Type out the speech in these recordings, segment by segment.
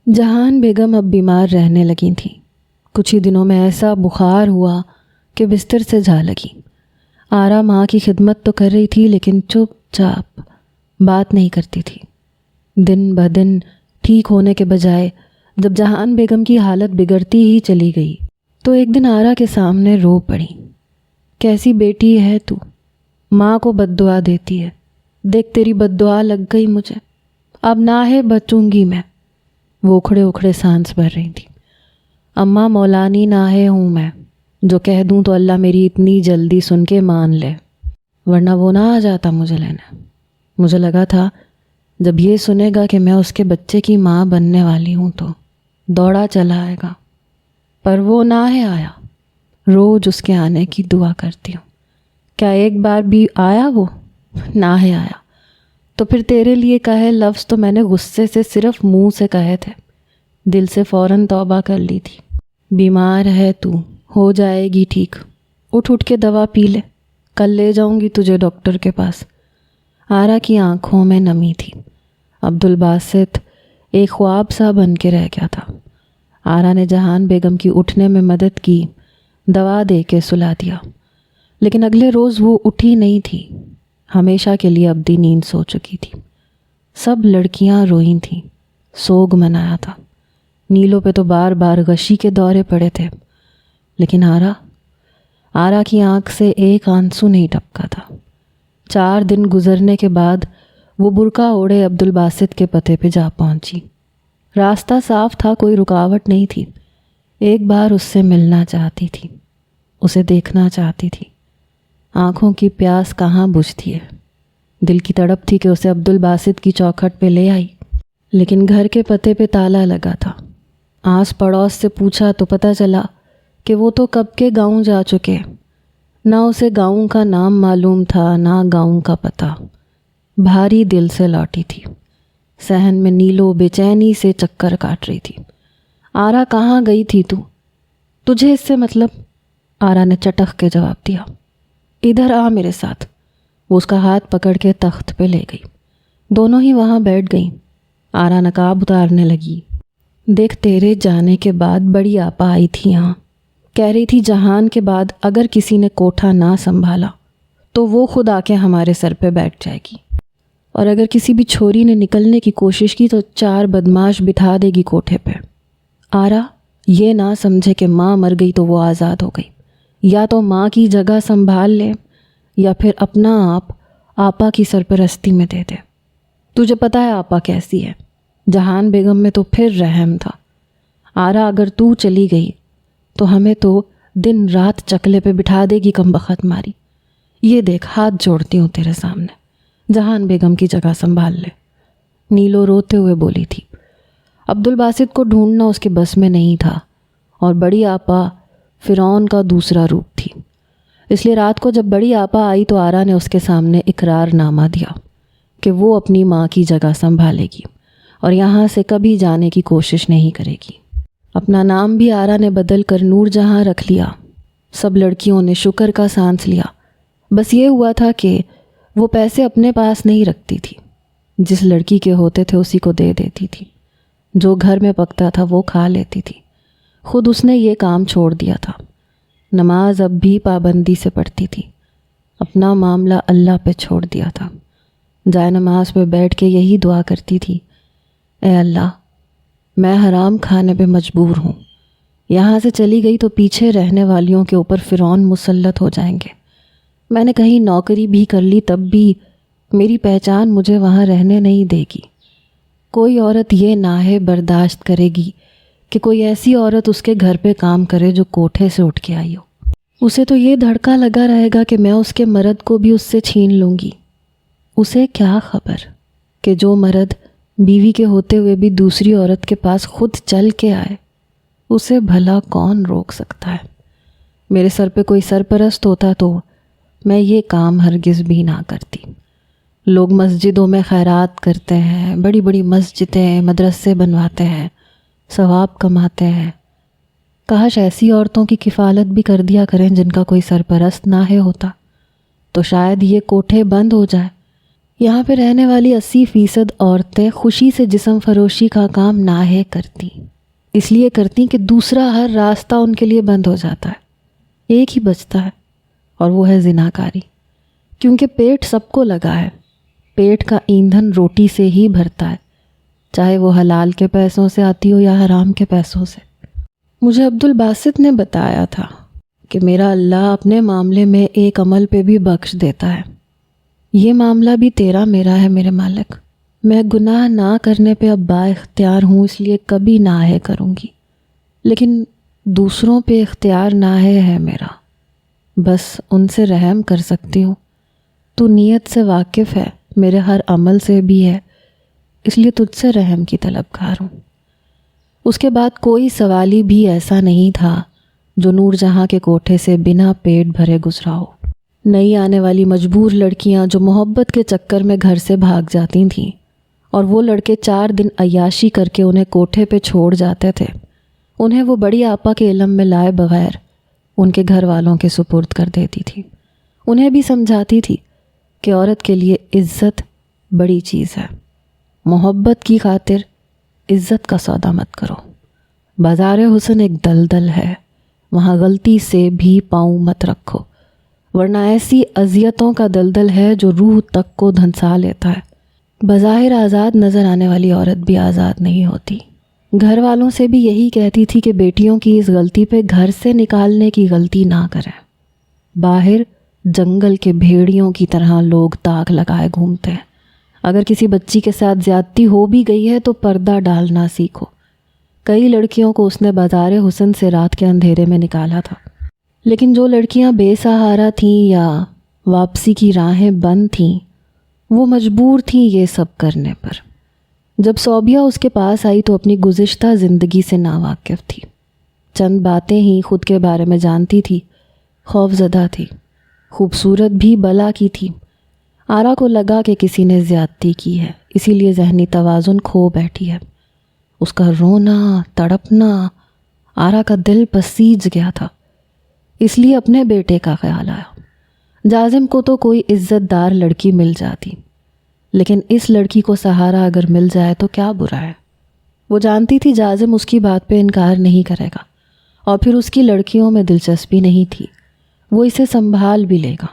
جہان بیگم اب بیمار رہنے لگی تھیں۔ کچھ ہی دنوں میں ایسا بخار ہوا کہ بستر سے جا لگی۔ آرا ماں کی خدمت تو کر رہی تھی لیکن چپ چاپ بات نہیں کرتی تھی۔ دن بدن ٹھیک ہونے کے بجائے جب جہان بیگم کی حالت بگڑتی ہی چلی گئی تو ایک دن آرا کے سامنے رو پڑی۔ کیسی بیٹی ہے تو، ماں کو بد دعا دیتی ہے، دیکھ تیری بد دعا لگ گئی مجھے، اب نہ ہے بچوں گی میں۔ وہ اکھڑے اکھڑے سانس بھر رہی تھی۔ اماں مولانی نہ ہے ہوں میں، جو کہہ دوں تو اللہ میری اتنی جلدی سن کے مان لے، ورنہ وہ نہ آ جاتا مجھے لینے۔ مجھے لگا تھا جب یہ سنے گا کہ میں اس کے بچے کی ماں بننے والی ہوں تو دوڑا چلا آئے گا، پر وہ نہ ہے آیا۔ روز اس کے آنے کی دعا کرتی ہوں، کیا ایک بار بھی آیا وہ؟ نہ ہے آیا۔ تو پھر تیرے لیے کہے لفظ تو میں نے غصے سے صرف منہ سے کہے تھے، دل سے فوراً توبہ کر لی تھی۔ بیمار ہے تو، ہو جائے گی ٹھیک، اٹھ اٹھ کے دوا پی لے، کل لے جاؤں گی تجھے ڈاکٹر کے پاس۔ آرا کی آنکھوں میں نمی تھی۔ عبدالباسط ایک خواب سا بن کے رہ گیا تھا۔ آرا نے جہان بیگم کی اٹھنے میں مدد کی، دوا دے کے سلا دیا، لیکن اگلے روز وہ اٹھی نہیں تھی۔ ہمیشہ کے لیے ابدی نیند سو چکی تھی۔ سب لڑکیاں روئی تھیں، سوگ منایا تھا۔ نیلو پہ تو بار بار غشی کے دورے پڑے تھے، لیکن آرا کی آنکھ سے ایک آنسو نہیں ٹپکا تھا۔ 4 دن گزرنے کے بعد وہ برقع اوڑھے عبدالباسط کے پتے پہ جا پہنچی۔ راستہ صاف تھا، کوئی رکاوٹ نہیں تھی۔ ایک بار اس سے ملنا چاہتی تھی، اسے دیکھنا چاہتی تھی۔ آنکھوں کی پیاس کہاں بجھتی ہے۔ دل کی تڑپ تھی کہ اسے عبدالباسط کی چوکھٹ پہ لے آئی، لیکن گھر کے پتے پہ تالا لگا تھا۔ آس پڑوس سے پوچھا تو پتہ چلا کہ وہ تو کب کے گاؤں جا چکے، نہ اسے گاؤں کا نام معلوم تھا نہ گاؤں کا پتہ۔ بھاری دل سے لوٹی تھی۔ صحن میں نیلو بے چینی سے چکر کاٹ رہی تھی۔ آرا کہاں گئی تھی تو؟ تجھے اس سے مطلب؟ آرا نے چٹخ کے جواب دیا، ادھر آ میرے ساتھ۔ وہ اس کا ہاتھ پکڑ کے تخت پہ لے گئی۔ دونوں ہی وہاں بیٹھ گئیں۔ آرا نقاب اتارنے لگی۔ دیکھ تیرے جانے کے بعد بڑی آپا آئی تھی یہاں، کہہ رہی تھی جہان کے بعد اگر کسی نے کوٹھا نہ سنبھالا تو وہ خود آ کے ہمارے سر پہ بیٹھ جائے گی، اور اگر کسی بھی چھوری نے نکلنے کی کوشش کی تو 4 بدماش بٹھا دے گی کوٹھے پہ۔ آرا یہ نہ سمجھے کہ ماں مر گئی تو وہ آزاد ہو گئی۔ یا تو ماں کی جگہ سنبھال لے یا پھر اپنا آپ آپا کی سرپرستی میں دے دے۔ تجھے پتہ ہے آپا کیسی ہے؟ جہان بیگم میں تو پھر رحم تھا۔ آرا اگر تو چلی گئی تو ہمیں تو دن رات چکلے پہ بٹھا دے گی کمبخت ماری۔ یہ دیکھ ہاتھ جوڑتی ہوں تیرے سامنے، جہان بیگم کی جگہ سنبھال لے۔ نیلو روتے ہوئے بولی تھی۔ عبدالباسط کو ڈھونڈنا اس کے بس میں نہیں تھا، اور بڑی آپا فرعون کا دوسرا روپ تھی۔ اس لیے رات کو جب بڑی آپا آئی تو آرا نے اس کے سامنے اقرار نامہ دیا کہ وہ اپنی ماں کی جگہ سنبھالے گی اور یہاں سے کبھی جانے کی کوشش نہیں کرے گی۔ اپنا نام بھی آرا نے بدل کر نور جہاں رکھ لیا۔ سب لڑکیوں نے شکر کا سانس لیا۔ بس یہ ہوا تھا کہ وہ پیسے اپنے پاس نہیں رکھتی تھی۔ جس لڑکی کے ہوتے تھے اسی کو دے دیتی تھی۔ جو گھر میں پکتا تھا وہ کھا لیتی تھی۔ خود اس نے یہ کام چھوڑ دیا تھا۔ نماز اب بھی پابندی سے پڑھتی تھی۔ اپنا معاملہ اللہ پہ چھوڑ دیا تھا۔ جائے نماز پہ بیٹھ کے یہی دعا کرتی تھی، اے اللہ میں حرام کھانے پہ مجبور ہوں۔ یہاں سے چلی گئی تو پیچھے رہنے والیوں کے اوپر فرعون مسلط ہو جائیں گے۔ میں نے کہیں نوکری بھی کر لی تب بھی میری پہچان مجھے وہاں رہنے نہیں دے گی۔ کوئی عورت یہ ناہے برداشت کرے گی کہ کوئی ایسی عورت اس کے گھر پہ کام کرے جو کوٹھے سے اٹھ کے آئی ہو۔ اسے تو یہ دھڑکا لگا رہے گا کہ میں اس کے مرد کو بھی اس سے چھین لوں گی۔ اسے کیا خبر کہ جو مرد بیوی کے ہوتے ہوئے بھی دوسری عورت کے پاس خود چل کے آئے، اسے بھلا کون روک سکتا ہے۔ میرے سر پہ کوئی سرپرست ہوتا تو میں یہ کام ہرگز بھی نہ کرتی۔ لوگ مسجدوں میں خیرات کرتے ہیں، بڑی بڑی مسجدیں مدرسے بنواتے ہیں، ثواب کماتے ہیں۔ کاش ایسی عورتوں کی کفالت بھی کر دیا کریں جن کا کوئی سرپرست نہ ہے ہوتا، تو شاید یہ کوٹھے بند ہو جائے۔ یہاں پہ رہنے والی 80% عورتیں خوشی سے جسم فروشی کا کام ناہے کرتی، اس لیے کرتی کہ دوسرا ہر راستہ ان کے لیے بند ہو جاتا ہے، ایک ہی بچتا ہے اور وہ ہے زناکاری، کیونکہ پیٹ سب کو لگا ہے، پیٹ کا ایندھن روٹی سے ہی بھرتا ہے، چاہے وہ حلال کے پیسوں سے آتی ہو یا حرام کے پیسوں سے۔ مجھے عبدالباسط نے بتایا تھا کہ میرا اللہ اپنے معاملے میں ایک عمل پہ بھی بخش دیتا ہے، یہ معاملہ بھی تیرا میرا ہے میرے مالک، میں گناہ نہ کرنے پہ اب با اختیار ہوں، اس لیے کبھی ناہے کروں گی، لیکن دوسروں پہ اختیار ناہے ہے میرا، بس ان سے رحم کر سکتی ہوں، تو نیت سے واقف ہے، میرے ہر عمل سے بھی ہے، اس لیے تجھ سے رحم کی طلبگار ہوں۔ اس کے بعد کوئی سوالی بھی ایسا نہیں تھا جو نور جہاں کے کوٹھے سے بنا پیٹ بھرے گزرا ہو۔ نئی آنے والی مجبور لڑکیاں جو محبت کے چکر میں گھر سے بھاگ جاتی تھیں، اور وہ لڑکے 4 دن عیاشی کر کے انہیں کوٹھے پہ چھوڑ جاتے تھے، انہیں وہ بڑی آپا کے علم میں لائے بغیر ان کے گھر والوں کے سپرد کر دیتی تھی، انہیں بھی سمجھاتی تھی کہ عورت کے لیے عزت بڑی چیز ہے، محبت کی خاطر عزت کا سودا مت کرو، بازار حسن ایک دلدل ہے، وہاں غلطی سے بھی پاؤں مت رکھو، ورنہ ایسی اذیتوں کا دلدل ہے جو روح تک کو دھنسا لیتا ہے۔ بظاہر آزاد نظر آنے والی عورت بھی آزاد نہیں ہوتی، گھر والوں سے بھی یہی کہتی تھی کہ بیٹیوں کی اس غلطی پہ گھر سے نکالنے کی غلطی نہ کریں، باہر جنگل کے بھیڑیوں کی طرح لوگ تاک لگائے گھومتے ہیں، اگر کسی بچی کے ساتھ زیادتی ہو بھی گئی ہے تو پردہ ڈالنا سیکھو۔ کئی لڑکیوں کو اس نے بازار حسن سے رات کے اندھیرے میں نکالا تھا، لیکن جو لڑکیاں بے سہارا تھیں یا واپسی کی راہیں بند تھیں، وہ مجبور تھیں یہ سب کرنے پر۔ جب صوبیہ اس کے پاس آئی تو اپنی گزشتہ زندگی سے ناواقف تھی، چند باتیں ہی خود کے بارے میں جانتی تھی، خوف زدہ تھی، خوبصورت بھی بلا کی تھی۔ آرا کو لگا کہ کسی نے زیادتی کی ہے، اسی لیے ذہنی توازن کھو بیٹھی ہے۔ اس کا رونا، تڑپنا، آرا کا دل پسیج گیا تھا، اس لیے اپنے بیٹے کا خیال آیا۔ جازم کو تو کوئی عزت دار لڑکی مل جاتی، لیکن اس لڑکی کو سہارا اگر مل جائے تو کیا برا ہے۔ وہ جانتی تھی جازم اس کی بات پہ انکار نہیں کرے گا، اور پھر اس کی لڑکیوں میں دلچسپی نہیں تھی، وہ اسے سنبھال بھی لے گا۔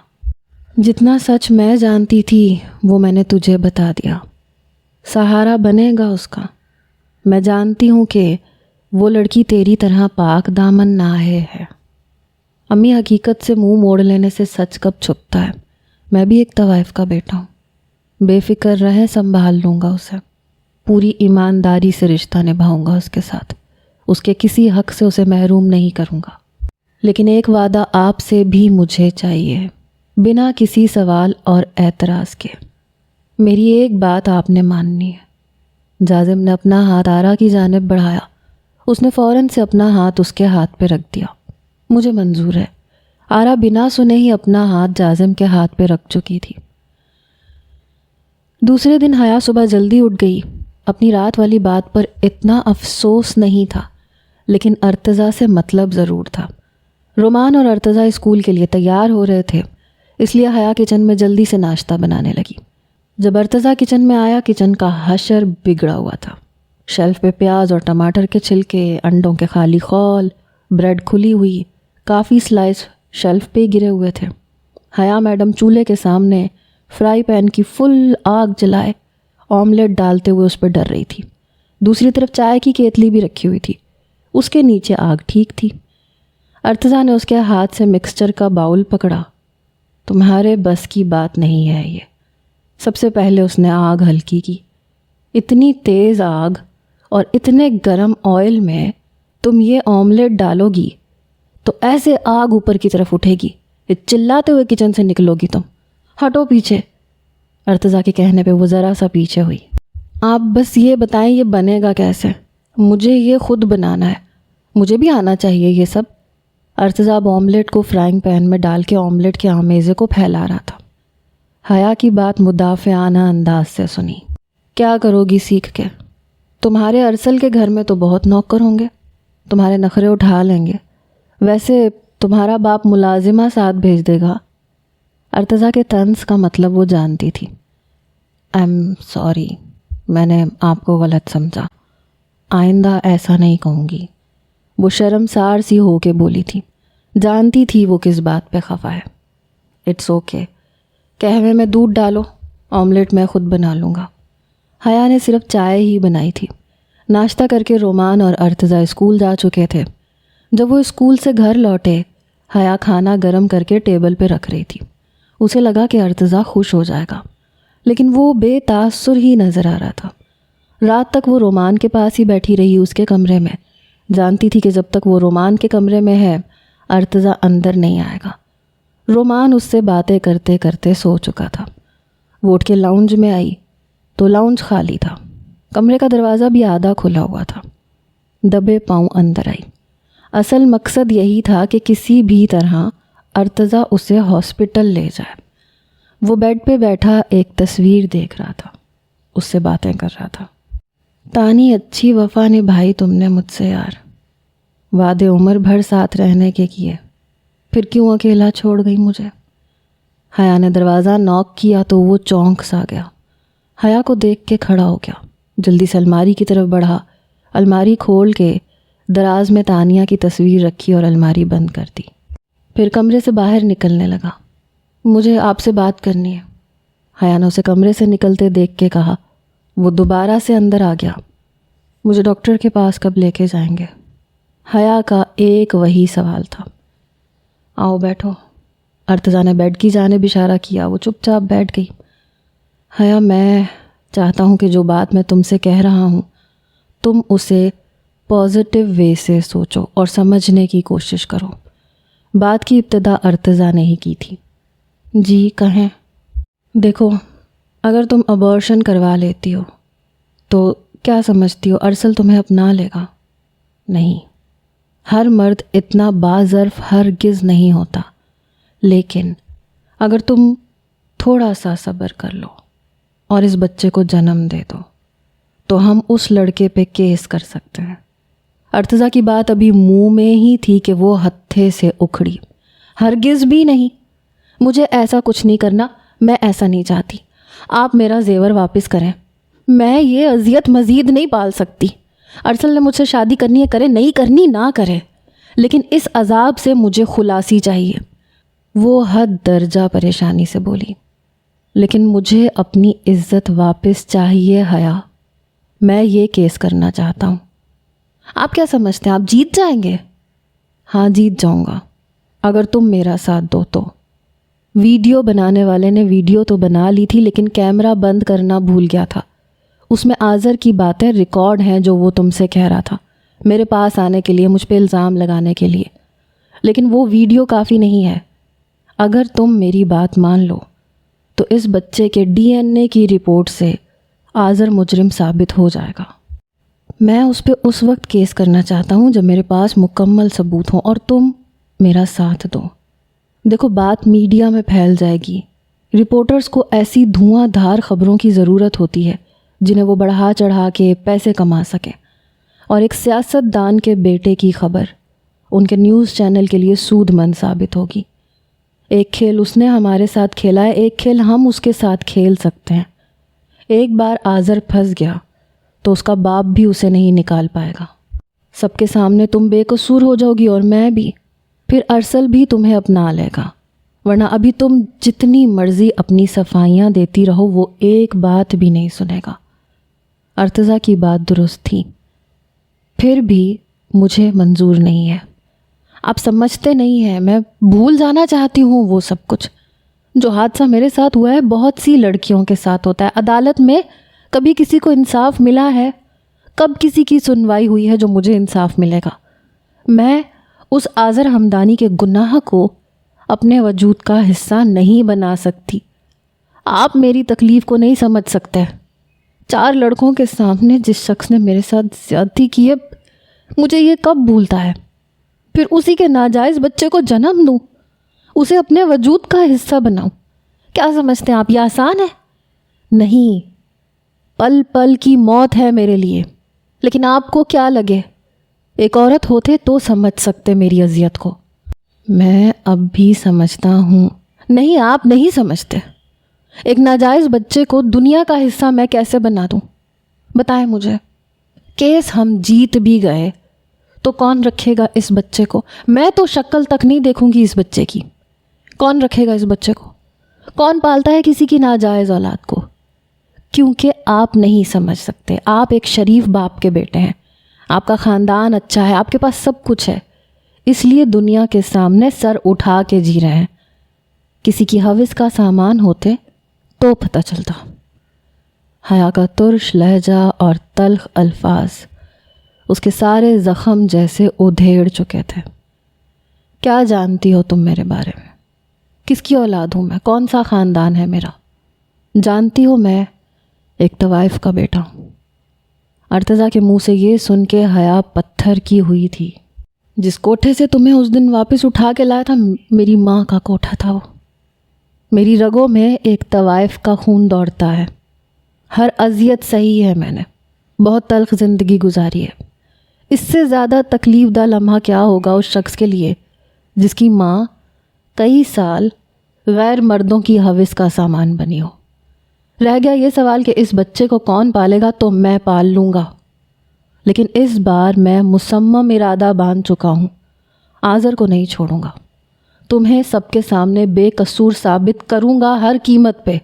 جتنا سچ میں جانتی تھی وہ میں نے تجھے بتا دیا، سہارا بنے گا اس کا۔ میں جانتی ہوں کہ وہ لڑکی تیری طرح پاک دامن ناہے ہے۔ امی حقیقت سے منہ موڑ لینے سے سچ کب چھپتا ہے، میں بھی ایک طوائف کا بیٹا ہوں، بے فکر رہے، سنبھال لوں گا اسے، پوری ایمانداری سے رشتہ نبھاؤں گا اس کے ساتھ، اس کے کسی حق سے اسے محروم نہیں کروں گا، لیکن ایک وعدہ آپ سے بھی مجھے چاہیے، بنا کسی سوال اور اعتراض کے۔ میری ایک بات آپ نے ماننی ہے۔ جازم نے اپنا ہاتھ آرا کی جانب بڑھایا، اس نے فوراً سے اپنا ہاتھ اس کے ہاتھ پہ رکھ دیا۔ مجھے منظور ہے۔ آرا بنا سنے ہی اپنا ہاتھ جازم کے ہاتھ پہ رکھ چکی تھی۔ دوسرے دن حیا صبح جلدی اٹھ گئی۔ اپنی رات والی بات پر اتنا افسوس نہیں تھا، لیکن ارتضیٰ سے مطلب ضرور تھا۔ رومان اور ارتضیٰ اسکول کے لیے تیار ہو رہے تھے، اس لیے حیا کچن میں جلدی سے ناشتہ بنانے لگی۔ جب ارتضیٰ کچن میں آیا، کچن کا حشر بگڑا ہوا تھا۔ شیلف پہ پیاز اور ٹماٹر کے چھلکے، انڈوں کے خالی خول، بریڈ کھلی ہوئی، کافی سلائس شیلف پہ گرے ہوئے تھے۔ حیا میڈم چولہے کے سامنے فرائی پین کی فل آگ جلائے آملیٹ ڈالتے ہوئے اس پہ ڈر رہی تھی۔ دوسری طرف چائے کی کیتلی بھی رکھی ہوئی تھی، اس کے نیچے آگ ٹھیک تھی۔ ارتضیٰ نے اس کے ہاتھ سے مکسچر کا باؤل پکڑا۔ تمہارے بس کی بات نہیں ہے یہ۔ سب سے پہلے اس نے آگ ہلکی کی۔ اتنی تیز آگ اور اتنے گرم آئل میں تم یہ آملیٹ ڈالو گی تو ایسے آگ اوپر کی طرف اٹھے گی، چلاتے ہوئے کچن سے نکلو گی تم۔ ہٹو پیچھے۔ ارتضیٰ کے کہنے پہ وہ ذرا سا پیچھے ہوئی۔ آپ بس یہ بتائیں یہ بنے گا کیسے؟ مجھے یہ خود بنانا ہے، مجھے بھی آنا چاہیے یہ سب۔ ارتضیٰ اب آملیٹ کو فرائنگ پین میں ڈال کے آملیٹ کے آمیزے کو پھیلا رہا تھا۔ حیا کی بات مدافعانہ انداز سے سنی۔ کیا کرو گی سیکھ کے؟ تمہارے ارسل کے گھر میں تو بہت نوکر ہوں گے، تمہارے نخرے اٹھا لیں گے، ویسے تمہارا باپ ملازمہ ساتھ بھیج دے گا۔ ارتضیٰ کے طنز کا مطلب وہ جانتی تھی۔ آئی ایم سوری، میں نے آپ کو غلط سمجھا، آئندہ ایسا نہیں کہوں گی۔ وہ شرمسار سی ہو کے بولی تھی، جانتی تھی وہ کس بات پہ خفا ہے۔ اٹس اوکے، قہوے میں دودھ ڈالو، آملیٹ میں خود بنا لوں گا۔ حیا نے صرف چائے ہی بنائی تھی۔ ناشتہ کر کے رومان اور ارتضیٰ اسکول جا چکے تھے۔ جب وہ اسکول سے گھر لوٹے، حیا کھانا گرم کر کے ٹیبل پہ رکھ رہی تھی۔ اسے لگا کہ ارتضیٰ خوش ہو جائے گا، لیکن وہ بے تاثر ہی نظر آ رہا تھا۔ رات تک وہ رومان کے پاس ہی بیٹھی رہی اس کے کمرے میں، جانتی تھی کہ جب تک وہ رومان کے کمرے میں ہے ارتضیٰ اندر نہیں آئے گا۔ رومان اس سے باتیں کرتے کرتے سو چکا تھا۔ وہ اٹھ کے لاؤنج میں آئی تو لاؤنج خالی تھا، کمرے کا دروازہ بھی آدھا کھلا ہوا تھا۔ دبے پاؤں اندر آئی۔ اصل مقصد یہی تھا کہ کسی بھی طرح ارتضیٰ اسے ہاسپٹل لے جائے۔ وہ بیڈ پہ بیٹھا ایک تصویر دیکھ رہا تھا، اس سے باتیں کر رہا تھا۔ تانی اچھی وفا نبھائی تم نے مجھ سے یار، وعدے عمر بھر ساتھ رہنے کے کیے، پھر کیوں اکیلا چھوڑ گئی مجھے؟ حیا نے دروازہ نوک کیا تو وہ چونک سا گیا۔ حیا کو دیکھ کے کھڑا ہو گیا، جلدی سے الماری کی طرف بڑھا۔ الماری کھول کے دراز میں تانیہ کی تصویر رکھی اور الماری بند کر دی۔ پھر کمرے سے باہر نکلنے لگا۔ مجھے آپ سے بات کرنی ہے، حیا نے اسے کمرے سے نکلتے دیکھ کے کہا۔ وہ دوبارہ سے اندر آ گیا۔ مجھے ڈاکٹر کے پاس کب لے کے جائیں گے؟ حیا کا ایک وہی سوال تھا۔ آؤ بیٹھو۔ ارتضیٰ نے بیڈ کی جانب اشارہ کیا۔ وہ چپ چاپ بیٹھ گئی۔ حیا، میں چاہتا ہوں کہ جو بات میں تم سے کہہ رہا ہوں تم اسے پازیٹیو وے سے سوچو اور سمجھنے کی کوشش کرو۔ بات کی ابتدا ارتضیٰ نے ہی کی تھی۔ جی کہیں۔ دیکھو، اگر تم ابارشن کروا لیتی ہو تو کیا سمجھتی ہو ارسل تمہیں اپنا لے گا؟ نہیں، ہر مرد اتنا باظرف ہرگز نہیں ہوتا، لیکن اگر تم تھوڑا سا صبر کر لو اور اس بچے کو جنم دے دو تو ہم اس لڑکے پہ کیس کر سکتے ہیں۔ ارتضیٰ کی بات ابھی منہ میں ہی تھی کہ وہ ہتھے سے اکھڑی۔ ہرگز بھی نہیں، مجھے ایسا کچھ نہیں کرنا، میں ایسا نہیں چاہتی۔ آپ میرا زیور واپس کریں، میں یہ اذیت مزید نہیں پال سکتی۔ ارسل نے مجھ سے شادی کرنی ہے کرے، نہیں کرنی نہ کرے، لیکن اس عذاب سے مجھے خلاصی چاہیے۔ وہ حد درجہ پریشانی سے بولی۔ لیکن مجھے اپنی عزت واپس چاہیے حیا، میں یہ کیس کرنا چاہتا ہوں۔ آپ کیا سمجھتے ہیں آپ جیت جائیں گے؟ ہاں جیت جاؤں گا اگر تم میرا ساتھ دو تو۔ ویڈیو بنانے والے نے ویڈیو تو بنا لی تھی لیکن کیمرہ بند کرنا بھول گیا تھا۔ اس میں آذر کی باتیں ریکارڈ ہیں جو وہ تم سے کہہ رہا تھا، میرے پاس آنے کے لیے، مجھ پہ الزام لگانے کے لیے۔ لیکن وہ ویڈیو کافی نہیں ہے۔ اگر تم میری بات مان لو تو اس بچے کے DNA کی رپورٹ سے آذر مجرم ثابت ہو جائے گا۔ میں اس پہ اس وقت کیس کرنا چاہتا ہوں جب میرے پاس مکمل ثبوت ہوں اور تم میرا ساتھ دو۔ دیکھو، بات میڈیا میں پھیل جائے گی، رپورٹرز کو ایسی دھواں دھار خبروں کی ضرورت ہوتی ہے جنہیں وہ بڑھا چڑھا کے پیسے کما سکیں، اور ایک سیاست دان کے بیٹے کی خبر ان کے نیوز چینل کے لیے سود مند ثابت ہوگی۔ ایک کھیل اس نے ہمارے ساتھ کھیلا ہے، ایک کھیل ہم اس کے ساتھ کھیل سکتے ہیں۔ ایک بار آذر پھنس گیا تو اس کا باپ بھی اسے نہیں نکال پائے گا۔ سب کے سامنے تم بے قصور ہو جاؤ گی اور میں بھی، پھر ارسل بھی تمہیں اپنا لے گا، ورنہ ابھی تم جتنی مرضی اپنی صفائیاں دیتی رہو وہ ایک بات بھی نہیں سنے گا۔ ارتضیٰ کی بات درست تھی، پھر بھی مجھے منظور نہیں ہے۔ آپ سمجھتے نہیں ہیں، میں بھول جانا چاہتی ہوں وہ سب کچھ جو حادثہ میرے ساتھ ہوا ہے، بہت سی لڑکیوں کے ساتھ ہوتا ہے۔ عدالت میں کبھی کسی کو انصاف ملا ہے؟ کب کسی کی سنوائی ہوئی ہے جو مجھے انصاف ملے گا؟ میں اس آذر ہمدانی کے گناہ کو اپنے وجود کا حصہ نہیں بنا سکتی۔ آپ میری تکلیف کو نہیں سمجھ سکتے۔ 4 لڑکوں کے سامنے جس شخص نے میرے ساتھ زیادتی کی ہے، مجھے یہ کب بھولتا ہے؟ پھر اسی کے ناجائز بچے کو جنم دوں، اسے اپنے وجود کا حصہ بناؤں۔ کیا سمجھتے ہیں آپ یہ آسان ہے؟ نہیں، پل پل کی موت ہے میرے لیے۔ لیکن آپ کو کیا لگے، ایک عورت ہوتے تو سمجھ سکتے میری اذیت کو۔ میں اب بھی سمجھتا ہوں۔ نہیں، آپ نہیں سمجھتے۔ ایک ناجائز بچے کو دنیا کا حصہ میں کیسے بنا دوں؟ بتائیں مجھے۔ کیس ہم جیت بھی گئے تو کون رکھے گا اس بچے کو؟ میں تو شکل تک نہیں دیکھوں گی اس بچے کی۔ کون رکھے گا اس بچے کو؟ کون پالتا ہے کسی کی ناجائز اولاد کو؟ کیونکہ آپ نہیں سمجھ سکتے، آپ ایک شریف باپ کے بیٹے ہیں، آپ کا خاندان اچھا ہے، آپ کے پاس سب کچھ ہے، اس لیے دنیا کے سامنے سر اٹھا کے جی رہے ہیں۔ کسی کی حوث کا سامان ہوتے تو پتہ چلتا۔ حیا کا ترش لہجہ اور تلخ الفاظ اس کے سارے زخم جیسے ادھیڑ چکے تھے۔ کیا جانتی ہو تم میرے بارے میں؟ کس کی اولاد ہوں میں؟ کون سا خاندان ہے میرا؟ جانتی ہو میں ایک طوائف کا بیٹا ہوں۔ ارتضیٰ کے منہ سے یہ سن کے حیا پتھر کی ہوئی تھی۔ جس کوٹھے سے تمہیں اس دن واپس اٹھا کے لایا تھا، میری ماں کا کوٹھا تھا وہ۔ میری رگوں میں ایک طوائف کا خون دوڑتا ہے۔ ہر اذیت سہی ہے میں نے، بہت تلخ زندگی گزاری ہے۔ اس سے زیادہ تکلیف دہ لمحہ کیا ہوگا اس شخص کے لیے جس کی ماں کئی سال غیر مردوں کی حوث کا سامان بنی ہو۔ رہ گیا یہ سوال کہ اس بچے کو کون پالے گا، تو میں پال لوں گا، لیکن اس بار میں مصمم ارادہ باندھ چکا ہوں، آذر کو نہیں چھوڑوں گا۔ تمہیں سب کے سامنے بے قصور ثابت کروں گا ہر قیمت پہ۔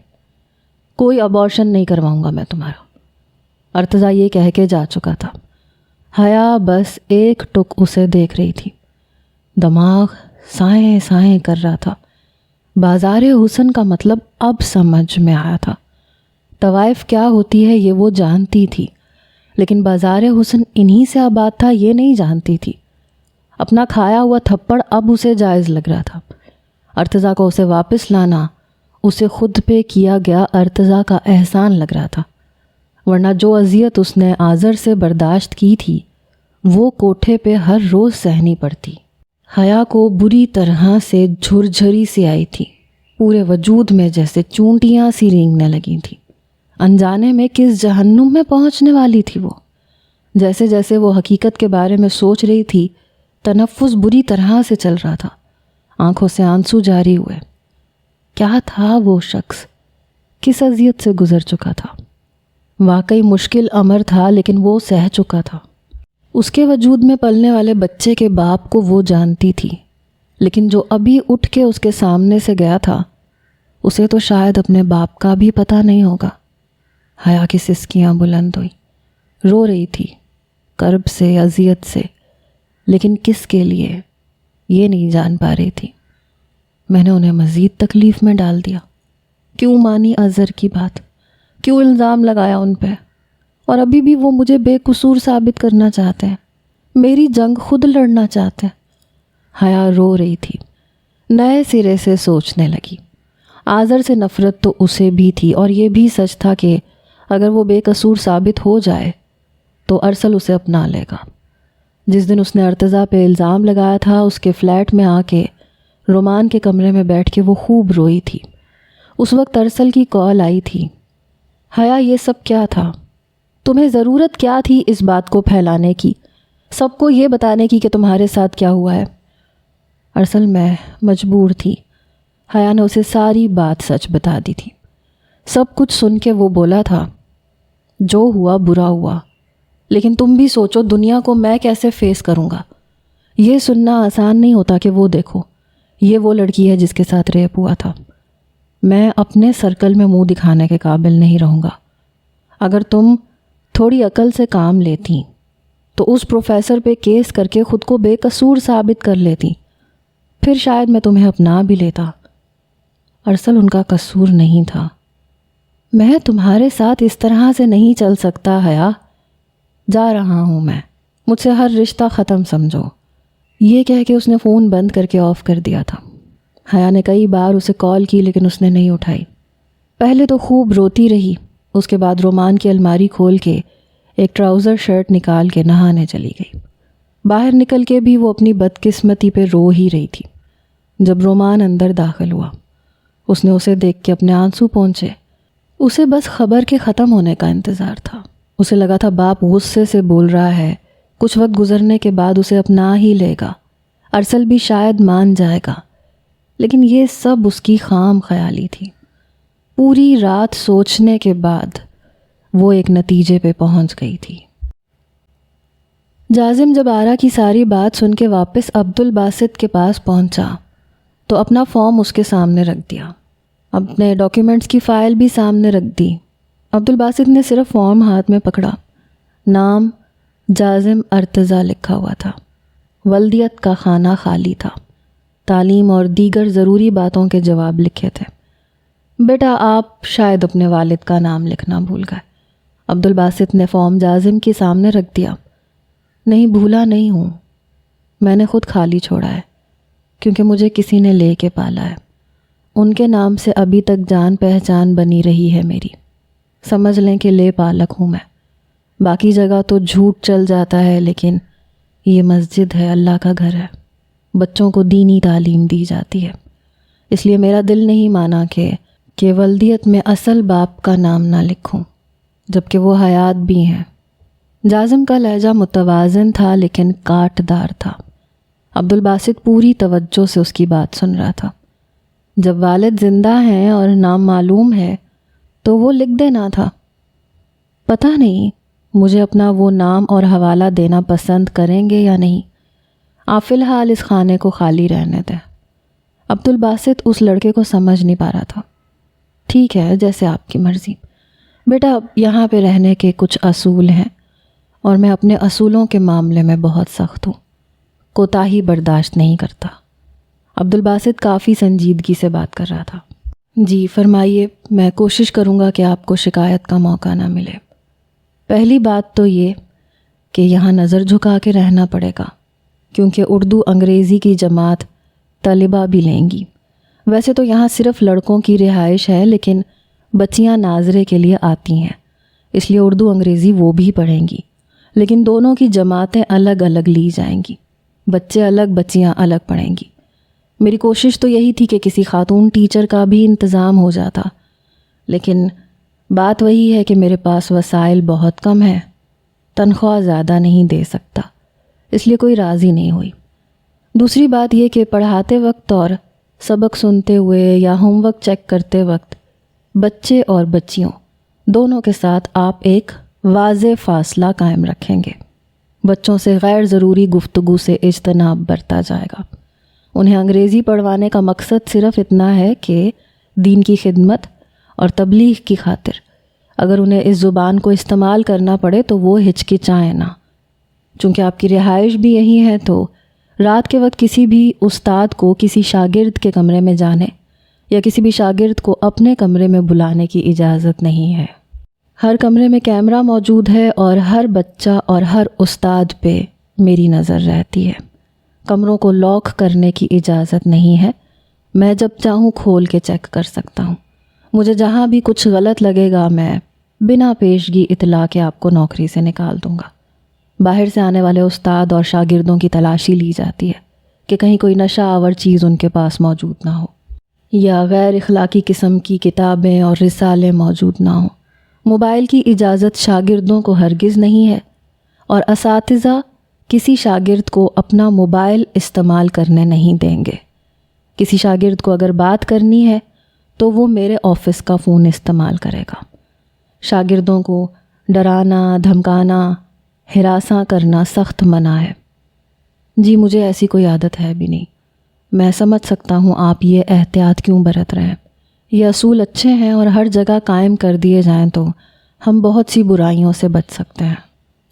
کوئی ابارشن نہیں کرواؤں گا میں تمہارا۔ ارتضیٰ یہ کہہ کے جا چکا تھا۔ حیا بس ایک ٹک اسے دیکھ رہی تھی۔ دماغ سائیں سائیں کر رہا تھا۔ بازار حسن کا مطلب اب سمجھ میں آیا تھا۔ طوائف کیا ہوتی ہے یہ وہ جانتی تھی، لیکن بازار حسن انہی سے آباد تھا یہ نہیں جانتی تھی۔ اپنا کھایا ہوا تھپڑ اب اسے جائز لگ رہا تھا۔ ارتضیٰ کو اسے واپس لانا اسے خود پہ کیا گیا ارتضیٰ کا احسان لگ رہا تھا، ورنہ جو اذیت اس نے آذر سے برداشت کی تھی وہ کوٹھے پہ ہر روز سہنی پڑتی۔ حیا کو بری طرح سے جھرجھری سی آئی تھی، پورے وجود میں جیسے چونٹیاں سی رینگنے لگی تھیں۔ انجانے میں کس جہنم میں پہنچنے والی تھی وہ۔ جیسے جیسے وہ حقیقت کے بارے میں سوچ رہی تھی، تنفس بری طرح سے چل رہا تھا، آنکھوں سے آنسو جاری ہوئے۔ کیا تھا وہ شخص؟ کس اذیت سے گزر چکا تھا؟ واقعی مشکل امر تھا، لیکن وہ سہ چکا تھا۔ اس کے وجود میں پلنے والے بچے کے باپ کو وہ جانتی تھی، لیکن جو ابھی اٹھ کے اس کے سامنے سے گیا تھا اسے تو شاید اپنے باپ کا بھی پتہ نہیں ہوگا۔ حیا کی سسکیاں بلند ہوئی، رو رہی تھی کرب سے، اذیت سے، لیکن کس کے لیے یہ نہیں جان پا رہی تھی۔ میں نے انہیں مزید تکلیف میں ڈال دیا۔ کیوں مانی اظہر کی بات؟ کیوں الزام لگایا ان پہ؟ اور ابھی بھی وہ مجھے بے قصور ثابت کرنا چاہتے ہیں، میری جنگ خود لڑنا چاہتے ہیں۔ حیا رو رہی تھی، نئے سرے سے سوچنے لگی۔ آذر سے نفرت تو اسے بھی تھی، اور یہ بھی سچ تھا کہ اگر وہ بے قصور ثابت ہو جائے تو ارسل اسے اپنا لے گا۔ جس دن اس نے ارتضیٰ پہ الزام لگایا تھا، اس کے فلیٹ میں آ کے رومان کے کمرے میں بیٹھ کے وہ خوب روئی تھی۔ اس وقت ارسل کی کال آئی تھی۔ حیا یہ سب کیا تھا؟ تمہیں ضرورت کیا تھی اس بات کو پھیلانے کی، سب کو یہ بتانے کی کہ تمہارے ساتھ کیا ہوا ہے؟ ارسل میں مجبور تھی۔ حیا نے اسے ساری بات سچ بتا دی تھی۔ سب کچھ سن کے وہ بولا تھا، جو ہوا برا ہوا، لیکن تم بھی سوچو دنیا کو میں کیسے فیس کروں گا۔ یہ سننا آسان نہیں ہوتا کہ وہ دیکھو، یہ وہ لڑکی ہے جس کے ساتھ ریپ ہوا تھا۔ میں اپنے سرکل میں منہ دکھانے کے قابل نہیں رہوں گا۔ اگر تم تھوڑی عقل سے کام لیتی تو اس پروفیسر پہ کیس کر کے خود کو بے قصور ثابت کر لیتی، پھر شاید میں تمہیں اپنا بھی لیتا۔ ارسل ان کا قصور نہیں تھا۔ میں تمہارے ساتھ اس طرح سے نہیں چل سکتا حیا، جا رہا ہوں میں، مجھ سے ہر رشتہ ختم سمجھو۔ یہ کہہ کے اس نے فون بند کر کے آف کر دیا تھا۔ حیا نے کئی بار اسے کال کی لیکن اس نے نہیں اٹھائی۔ پہلے تو خوب روتی رہی، اس کے بعد رومان کی الماری کھول کے ایک ٹراؤزر شرٹ نکال کے نہانے چلی گئی۔ باہر نکل کے بھی وہ اپنی بدقسمتی پہ رو ہی رہی تھی۔ جب رومان اندر داخل ہوا، اس نے اسے دیکھ کے اپنے آنسو پونچھے۔ اسے بس خبر کے ختم ہونے کا انتظار تھا۔ اسے لگا تھا باپ غصے سے بول رہا ہے، کچھ وقت گزرنے کے بعد اسے اپنا ہی لے گا، ارسل بھی شاید مان جائے گا، لیکن یہ سب اس کی خام خیالی تھی۔ پوری رات سوچنے کے بعد وہ ایک نتیجے پہ پہنچ گئی تھی۔ جازم جب آرا کی ساری بات سن کے واپس عبدالباسط کے پاس پہنچا تو اپنا فارم اس کے سامنے رکھ دیا، اپنے ڈاکیومنٹس کی فائل بھی سامنے رکھ دی۔ عبدالباسط نے صرف فارم ہاتھ میں پکڑا، نام جازم ارتضیٰ لکھا ہوا تھا، ولدیت کا خانہ خالی تھا، تعلیم اور دیگر ضروری باتوں کے جواب لکھے تھے۔ بیٹا آپ شاید اپنے والد کا نام لکھنا بھول گئے۔ عبدالباسط نے فارم جازم کے سامنے رکھ دیا۔ نہیں، بھولا نہیں ہوں، میں نے خود خالی چھوڑا ہے کیونکہ مجھے کسی نے لے کے پالا ہے۔ ان کے نام سے ابھی تک جان پہچان بنی رہی ہے میری، سمجھ لیں کہ لے پالک ہوں میں۔ باقی جگہ تو جھوٹ چل جاتا ہے، لیکن یہ مسجد ہے، اللہ کا گھر ہے، بچوں کو دینی تعلیم دی جاتی ہے، اس لیے میرا دل نہیں مانا کہ ولدیت میں اصل باپ کا نام نہ لکھوں جبکہ وہ حیات بھی ہیں۔ جازم کا لہجہ متوازن تھا لیکن کاٹ دار تھا۔ عبدالباسط پوری توجہ سے اس کی بات سن رہا تھا۔ جب والد زندہ ہیں اور نام معلوم ہے تو وہ لکھ دینا تھا۔ پتہ نہیں مجھے اپنا وہ نام اور حوالہ دینا پسند کریں گے یا نہیں، آپ فی الحال اس خانے کو خالی رہنے دیں۔ عبدالباسط اس لڑکے کو سمجھ نہیں پا رہا تھا۔ ٹھیک ہے، جیسے آپ کی مرضی بیٹا، یہاں پہ رہنے کے کچھ اصول ہیں اور میں اپنے اصولوں کے معاملے میں بہت سخت ہوں، کوتاہی برداشت نہیں کرتا۔ عبدالباسط کافی سنجیدگی سے بات کر رہا تھا۔ جی فرمائیے، میں کوشش کروں گا کہ آپ کو شکایت کا موقع نہ ملے۔ پہلی بات تو یہ کہ یہاں نظر جھکا کے رہنا پڑے گا کیونکہ اردو انگریزی کی جماعت طالبہ بھی لیں گی۔ ویسے تو یہاں صرف لڑکوں کی رہائش ہے لیکن بچیاں ناظرے کے لیے آتی ہیں، اس لیے اردو انگریزی وہ بھی پڑھیں گی، لیکن دونوں کی جماعتیں الگ الگ لی جائیں گی، بچے الگ بچیاں الگ پڑھیں گی۔ میری کوشش تو یہی تھی کہ کسی خاتون ٹیچر کا بھی انتظام ہو جاتا، لیکن بات وہی ہے کہ میرے پاس وسائل بہت کم ہیں، تنخواہ زیادہ نہیں دے سکتا، اس لیے کوئی راضی نہیں ہوئی۔ دوسری بات یہ کہ پڑھاتے وقت اور سبق سنتے ہوئے یا ہوم ورک چیک کرتے وقت بچے اور بچیوں دونوں کے ساتھ آپ ایک واضح فاصلہ قائم رکھیں گے۔ بچوں سے غیر ضروری گفتگو سے اجتناب برتا جائے گا۔ انہیں انگریزی پڑھوانے کا مقصد صرف اتنا ہے کہ دین کی خدمت اور تبلیغ کی خاطر اگر انہیں اس زبان کو استعمال کرنا پڑے تو وہ ہچکچائیں نہ۔ چونکہ آپ کی رہائش بھی یہی ہے تو رات کے وقت کسی بھی استاد کو کسی شاگرد کے کمرے میں جانے یا کسی بھی شاگرد کو اپنے کمرے میں بلانے کی اجازت نہیں ہے۔ ہر کمرے میں کیمرہ موجود ہے اور ہر بچہ اور ہر استاد پہ میری نظر رہتی ہے۔ کمروں کو لاک کرنے کی اجازت نہیں ہے، میں جب چاہوں کھول کے چیک کر سکتا ہوں۔ مجھے جہاں بھی کچھ غلط لگے گا میں بنا پیشگی اطلاع کے آپ کو نوکری سے نکال دوں گا۔ باہر سے آنے والے استاد اور شاگردوں کی تلاشی لی جاتی ہے کہ کہیں کوئی نشہ آور چیز ان کے پاس موجود نہ ہو یا غیر اخلاقی قسم کی کتابیں اور رسالے موجود نہ ہوں۔ موبائل کی اجازت شاگردوں کو ہرگز نہیں ہے اور اساتذہ کسی شاگرد کو اپنا موبائل استعمال کرنے نہیں دیں گے۔ کسی شاگرد کو اگر بات کرنی ہے تو وہ میرے آفس کا فون استعمال کرے گا۔ شاگردوں کو ڈرانا، دھمکانا، ہراساں کرنا سخت منع ہے۔ جی مجھے ایسی کوئی عادت ہے بھی نہیں، میں سمجھ سکتا ہوں آپ یہ احتیاط کیوں برت رہے ہیں۔ یہ اصول اچھے ہیں اور ہر جگہ قائم کر دیے جائیں تو ہم بہت سی برائیوں سے بچ سکتے ہیں۔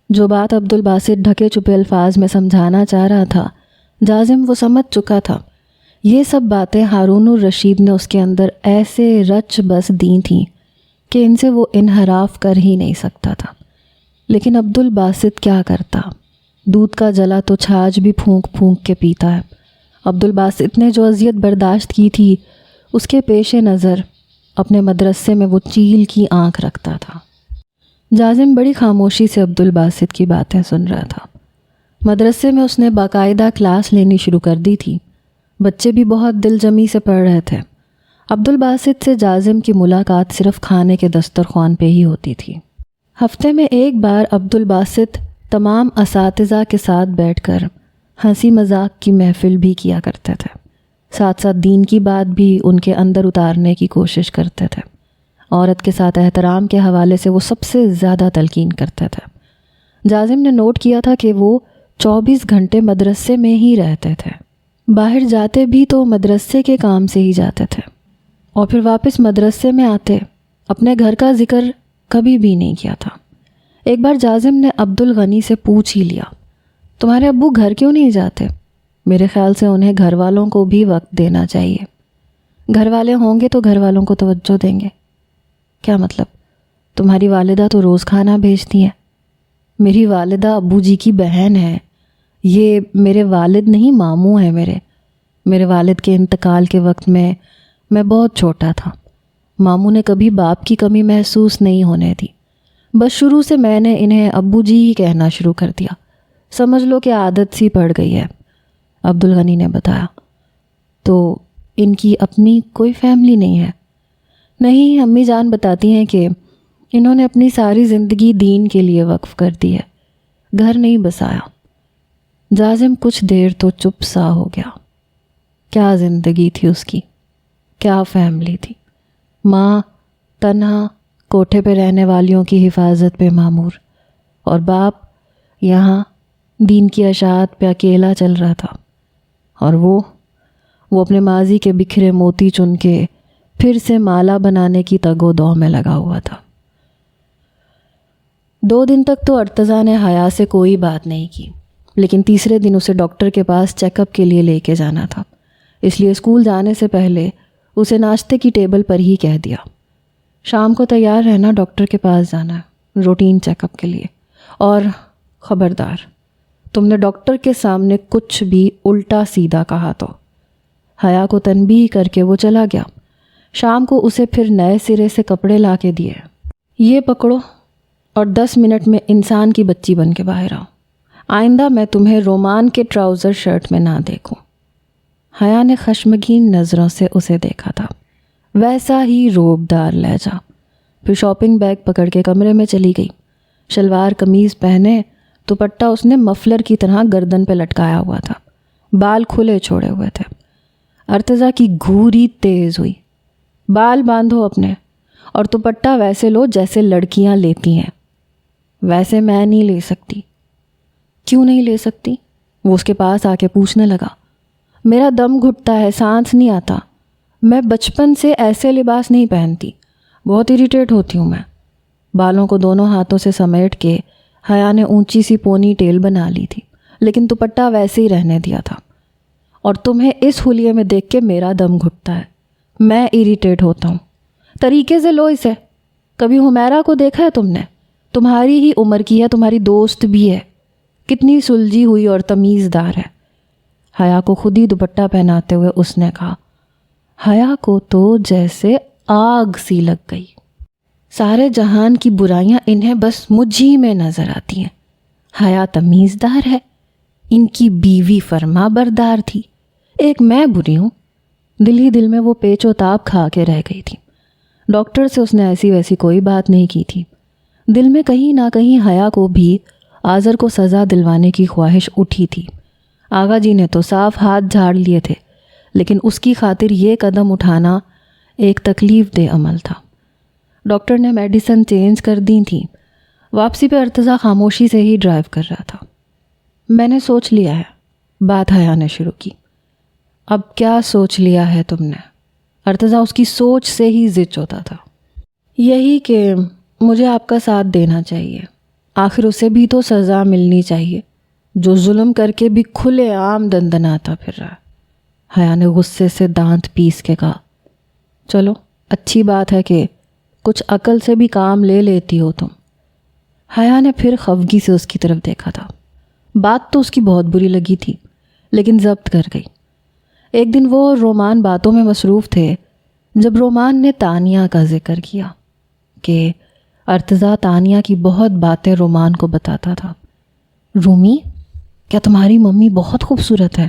جو بات عبدالباسط ڈھکے چھپے الفاظ میں سمجھانا چاہ رہا تھا جازم وہ سمجھ چکا تھا۔ یہ سب باتیں ہارون الرشید نے اس کے اندر ایسے رچ بس دی تھیں کہ ان سے وہ انحراف کر ہی نہیں سکتا تھا۔ لیکن عبدالباسط کیا کرتا؟ دودھ کا جلا تو چھاچھ بھی پھونک پھونک کے پیتا ہے۔ عبدالباسط نے جو اذیت برداشت کی تھی اس کے پیش نظر اپنے مدرسے میں وہ چیل کی آنکھ رکھتا تھا۔ جازم بڑی خاموشی سے عبدالباسط کی باتیں سن رہا تھا۔ مدرسے میں اس نے باقاعدہ کلاس لینی شروع کر دی تھی، بچے بھی بہت دل جمی سے پڑھ رہے تھے۔ عبدالباسط سے جازم کی ملاقات صرف کھانے کے دسترخوان پہ ہی ہوتی تھی۔ ہفتے میں ایک بار عبدالباسط تمام اساتذہ کے ساتھ بیٹھ کر ہنسی مذاق کی محفل بھی کیا کرتے تھے، ساتھ ساتھ دین کی بات بھی ان کے اندر اتارنے کی کوشش کرتے تھے۔ عورت کے ساتھ احترام کے حوالے سے وہ سب سے زیادہ تلقین کرتا تھا۔ جازم نے نوٹ کیا تھا کہ وہ 24 گھنٹے مدرسے میں ہی رہتے تھے، باہر جاتے بھی تو مدرسے کے کام سے ہی جاتے تھے، اور پھر واپس مدرسے میں آتے اپنے گھر کا ذکر کبھی بھی نہیں کیا تھا۔ ایک بار جازم نے عبدالغنی سے پوچھ ہی لیا، تمہارے ابو گھر کیوں نہیں جاتے؟ میرے خیال سے انہیں گھر والوں کو بھی وقت دینا چاہیے، گھر والے ہوں گے تو گھر والوں کو توجہ دیں گے۔ کیا مطلب؟ تمہاری والدہ تو روز کھانا بھیجتی ہیں۔ میری والدہ ابو جی کی بہن ہے، یہ میرے والد نہیں ماموں ہیں میرے والد کے انتقال کے وقت میں بہت چھوٹا تھا۔ ماموں نے کبھی باپ کی کمی محسوس نہیں ہونے دی، بس شروع سے میں نے انہیں ابو جی ہی کہنا شروع کر دیا، سمجھ لو کہ عادت سی پڑ گئی ہے، عبدالغنی نے بتایا۔ تو ان کی اپنی کوئی فیملی نہیں ہے؟ نہیں، امی جان بتاتی ہیں کہ انہوں نے اپنی ساری زندگی دین کے لیے وقف کر دی ہے، گھر نہیں بسایا۔ جازم کچھ دیر تو چپ سا ہو گیا۔ کیا زندگی تھی اس کی، کیا فیملی تھی؟ ماں تنہا کوٹھے پہ رہنے والیوں کی حفاظت پہ مامور، اور باپ یہاں دین کی اشاعت پہ اکیلا چل رہا تھا، اور وہ اپنے ماضی کے بکھرے موتی چن کے پھر سے مالا بنانے کی تگ و دو میں لگا ہوا تھا۔ 2 دن تک تو ارتضیٰ نے حیا سے کوئی بات نہیں کی، لیکن تیسرے دن اسے ڈاکٹر کے پاس چیک اپ کے لیے لے کے جانا تھا، اس لیے اسکول جانے سے پہلے اسے ناشتے کی ٹیبل پر ہی کہہ دیا، شام کو تیار رہنا، ڈاکٹر کے پاس جانا ہے روٹین چیک اپ کے لیے، اور خبردار تم نے ڈاکٹر کے سامنے کچھ بھی الٹا سیدھا کہا تو۔ حیا کو تنبیہ کر کے وہ چلا گیا۔ شام کو اسے پھر نئے سرے سے کپڑے لا کے دیے، یہ پکڑو اور 10 منٹ میں انسان کی بچی بن کے باہر آؤ، آئندہ میں تمہیں رومان کے ٹراؤزر شرٹ میں نہ دیکھوں۔ حیا نے خشمگین نظروں سے اسے دیکھا تھا، ویسا ہی روبدار لہجہ۔ پھر شاپنگ بیگ پکڑ کے کمرے میں چلی گئی۔ شلوار قمیض پہنے، دوپٹہ اس نے مفلر کی طرح گردن پہ لٹکایا ہوا تھا، بال کھلے چھوڑے ہوئے تھے۔ ارتضیٰ کی گھوری تیز ہوئی، بال باندھو اپنے، اور دوپٹہ ویسے لو جیسے لڑکیاں لیتی ہیں، ویسے میں نہیں لے سکتی۔ کیوں نہیں لے سکتی؟ وہ اس کے پاس آ کے پوچھنے لگا۔ میرا دم گھٹتا ہے، سانس نہیں آتا، میں بچپن سے ایسے لباس نہیں پہنتی، بہت اریٹیٹ ہوتی ہوں میں۔ بالوں کو دونوں ہاتھوں سے سمیٹ کے حیا نے اونچی سی پونی ٹیل بنا لی تھی، لیکن دوپٹہ ویسے ہی رہنے دیا تھا۔ اور تمہیں اس حلیے میں دیکھ کے میرا دم گھٹتا ہے، میں اریٹیٹ ہوتا ہوں۔ طریقے سے لو اسے۔ کبھی حمیرہ کو دیکھا ہے تم نے؟ تمہاری ہی عمر کی ہے، تمہاری دوست بھی ہے، کتنی سلجھی ہوئی اور تمیزدار ہے۔ حیا کو خود ہی دوپٹہ پہناتے ہوئے اس نے کہا۔ حیا کو تو جیسے آگ سی لگ گئی، سارے جہان کی برائیاں انہیں بس مجھ ہی میں نظر آتی ہیں۔ حیا تمیزدار ہے، ان کی بیوی فرما بردار تھی، ایک میں بری ہوں۔ دل ہی دل میں وہ پیچ و تاب کھا کے رہ گئی تھی۔ ڈاکٹر سے اس نے ایسی ویسی کوئی بات نہیں کی تھی، دل میں کہیں نہ کہیں حیا کو بھی آذر کو سزا دلوانے کی خواہش اٹھی تھی۔ آغا جی نے تو صاف ہاتھ جھاڑ لیے تھے، لیکن اس کی خاطر یہ قدم اٹھانا ایک تکلیف دہ عمل تھا۔ ڈاکٹر نے میڈیسن چینج کر دی تھی۔ واپسی پہ ارتضیٰ خاموشی سے ہی ڈرائیو کر رہا تھا۔ میں نے سوچ لیا ہے، بات حیا نے شروع کی۔ اب کیا سوچ لیا ہے تم نے؟ ارتضیٰ اس کی سوچ سے ہی زچ ہوتا تھا۔ یہی کہ مجھے آپ کا ساتھ دینا چاہیے، آخر اسے بھی تو سزا ملنی چاہیے جو ظلم کر کے بھی کھلے عام دندناتا پھر رہا۔ حیا نے غصے سے دانت پیس کے کہا، چلو اچھی بات ہے کہ کچھ عقل سے بھی کام لے لیتی ہو تم۔ حیا نے پھر خفگی سے اس کی طرف دیکھا تھا۔ بات تو اس کی بہت بری لگی تھی، لیکن ضبط کر گئی۔ ایک دن وہ اور رومان باتوں میں مصروف تھے جب رومان نے تانیہ کا ذکر کیا کہ ارتضیٰ تانیہ کی بہت باتیں رومان کو بتاتا تھا۔ رومی، کیا تمہاری ممی بہت خوبصورت ہے؟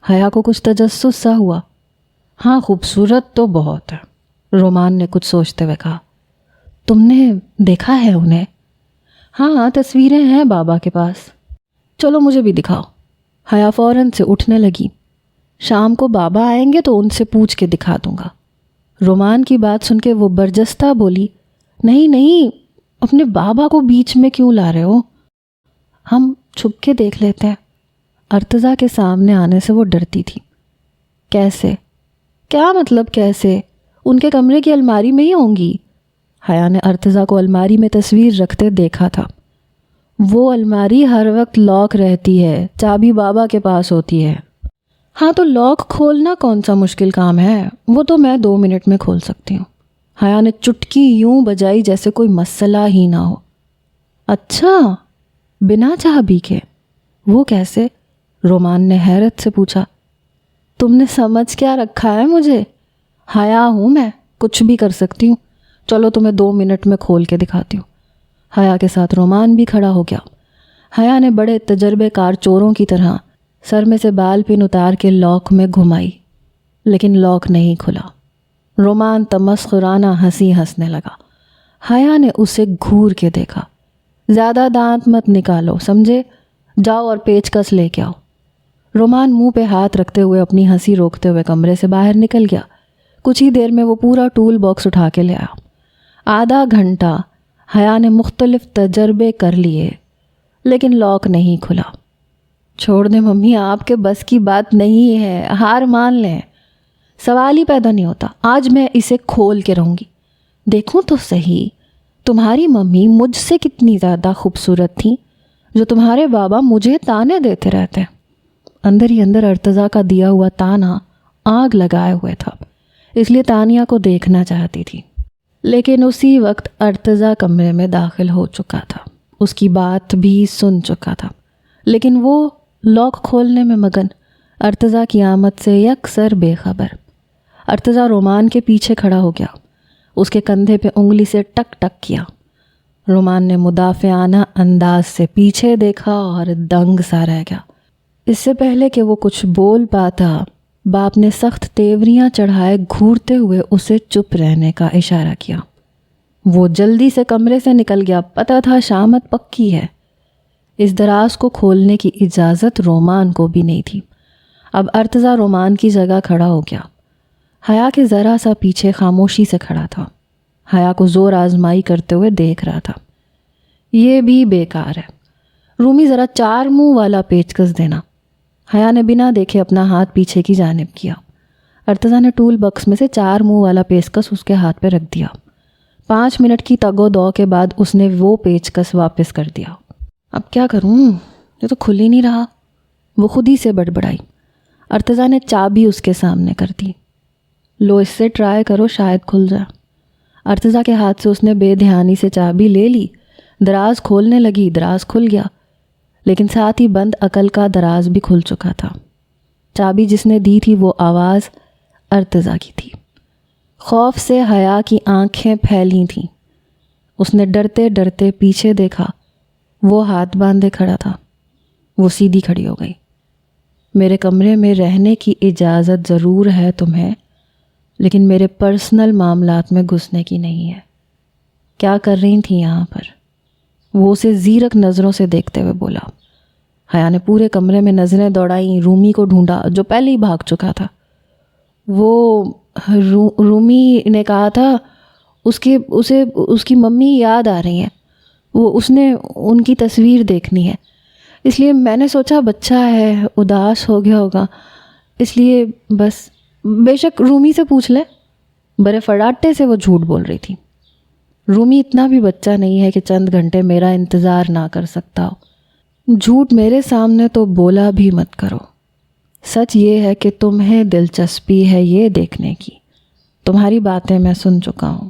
حیا کو کچھ تجسس سا ہوا۔ ہاں خوبصورت تو بہت ہے، رومان نے کچھ سوچتے ہوئے کہا۔ تم نے دیکھا ہے انہیں؟ ہاں تصویریں ہیں بابا کے پاس، چلو مجھے بھی دکھاؤ۔ حیا فوراً سے اٹھنے لگی۔ شام کو بابا آئیں گے تو ان سے پوچھ کے دکھا دوں گا۔ رومان کی بات سن کے وہ برجستہ بولی، نہیں نہیں، اپنے بابا کو بیچ میں کیوں لا رہے ہو؟ ہم چھپ کے دیکھ لیتے ہیں۔ ارتضیٰ کے سامنے آنے سے وہ ڈرتی تھی۔ کیسے؟ کیا مطلب کیسے؟ ان کے کمرے کی الماری میں ہی ہوں گی۔ حیا نے ارتضیٰ کو الماری میں تصویر رکھتے دیکھا تھا۔ وہ الماری ہر وقت لاک رہتی ہے، چابی بابا کے پاس ہوتی ہے۔ ہاں تو لاک کھولنا کون سا مشکل کام ہے، وہ تو میں 2 منٹ میں کھول سکتی ہوں۔ حیا نے چٹکی یوں بجائی جیسے کوئی مسئلہ ہی نہ ہو۔ اچھا، بنا چابی کے؟ وہ کیسے؟ رومان نے حیرت سے پوچھا۔ تم نے سمجھ کیا رکھا ہے مجھے؟ حیا ہوں میں، کچھ بھی کر سکتی ہوں۔ چلو تمہیں 2 منٹ میں کھول کے دکھاتی ہوں۔ حیا کے ساتھ رومان بھی کھڑا ہو گیا۔ حیا نے بڑے تجربے کار چوروں کی طرح سر میں سے بال پن اتار کے لاک میں گھمائی، لیکن لاک نہیں کھلا۔ رومان تمسخرانہ ہنسی ہنسنے لگا۔ حیا نے اسے گھور کے دیکھا۔ زیادہ دانت مت نکالو، سمجھے؟ جاؤ اور پیچ کس لے کے آؤ۔ رومان منہ پہ ہاتھ رکھتے ہوئے اپنی ہنسی روکتے ہوئے کمرے سے باہر نکل گیا۔ کچھ ہی دیر میں وہ پورا ٹول باکس اٹھا کے لے آیا۔ آدھا گھنٹہ حیا نے مختلف تجربے کر لیے، لیکن لاک نہیں کھلا۔ چھوڑ دیں ممی، آپ کے بس کی بات نہیں ہے، ہار مان لیں، سوال ہی پیدا نہیں ہوتا۔ آج میں اسے کھول کے رہوں گی۔ دیکھوں تو صحیح، تمہاری ممی مجھ سے کتنی زیادہ خوبصورت تھیں جو تمہارے بابا مجھے تانے دیتے رہتے۔ اندر ہی اندر ارتضیٰ کا دیا ہوا تانا آگ لگائے ہوئے تھا، اس لیے تانیہ کو دیکھنا چاہتی تھی۔ لیکن اسی وقت ارتضیٰ کمرے میں داخل ہو چکا تھا، اس کی بات بھی سن چکا تھا، لیکن وہ لاک کھولنے میں مگن، ارتضیٰ کی آمد سے یکسر بے خبر۔ ارتضیٰ رومان کے پیچھے کھڑا ہو گیا، اس کے کندھے پہ انگلی سے ٹک ٹک کیا۔ رومان نے مدافعانہ انداز سے پیچھے دیکھا اور دنگ سا رہ گیا۔ اس سے پہلے کہ وہ کچھ بول پاتا، باپ نے سخت تیوریاں چڑھائے گھورتے ہوئے اسے چپ رہنے کا اشارہ کیا۔ وہ جلدی سے کمرے سے نکل گیا، پتہ تھا شامت پکی ہے۔ اس دراز کو کھولنے کی اجازت رومان کو بھی نہیں تھی۔ اب ارتضیٰ رومان کی جگہ کھڑا ہو گیا، حیا کے ذرا سا پیچھے خاموشی سے کھڑا تھا، حیا کو زور آزمائی کرتے ہوئے دیکھ رہا تھا۔ یہ بھی بیکار ہے، رومی ذرا 4 منہ والا پیچکس دینا۔ حیا نے بنا دیکھے اپنا ہاتھ پیچھے کی جانب کیا۔ ارتضیٰ نے ٹول باکس میں سے 4 منہ والا پیچکس اس کے ہاتھ پہ رکھ دیا۔ 5 منٹ کی تگ و دو کے بعد اس نے وہ پیچکس واپس کر دیا۔ اب کیا کروں، یہ تو کھل ہی نہیں رہا، وہ خود ہی سے بڑبڑائی۔ ارتضیٰ نے چابی اس کے سامنے کر دی۔ لو، اس سے ٹرائی کرو، شاید کھل جائے۔ ارتضیٰ کے ہاتھ سے اس نے بے دھیانی سے چابی لے لی، دراز کھولنے لگی، دراز کھل گیا، لیکن ساتھ ہی بند عقل کا دراز بھی کھل چکا تھا۔ چابی جس نے دی تھی وہ آواز ارتضیٰ کی تھی۔ خوف سے حیا کی آنکھیں پھیلی تھیں۔ اس نے ڈرتے ڈرتے پیچھے دیکھا، وہ ہاتھ باندھے کھڑا تھا۔ وہ سیدھی کھڑی ہو گئی۔ میرے کمرے میں رہنے کی اجازت ضرور ہے تمہیں، لیکن میرے پرسنل معاملات میں گھسنے کی نہیں ہے۔ کیا کر رہی تھیں یہاں پر؟ وہ اسے زیرک نظروں سے دیکھتے ہوئے بولا۔ حیا نے پورے کمرے میں نظریں دوڑائیں، رومی کو ڈھونڈا جو پہلے ہی بھاگ چکا تھا۔ وہ رومی نے کہا تھا اسے اس کی ممی یاد آ رہی ہیں، اس نے ان کی تصویر دیکھنی ہے، اس لیے میں نے سوچا بچہ ہے، اداس ہو گیا ہوگا، اس لیے بس۔ بے شک رومی سے پوچھ لیں، بڑے فڑاٹے سے وہ جھوٹ بول رہی تھی۔ رومی اتنا بھی بچہ نہیں ہے کہ چند گھنٹے میرا انتظار نہ کر سکتا ہو۔ جھوٹ میرے سامنے تو بولا بھی مت کرو۔ سچ یہ ہے کہ تمہیں دلچسپی ہے یہ دیکھنے کی، تمہاری باتیں میں سن چکا ہوں۔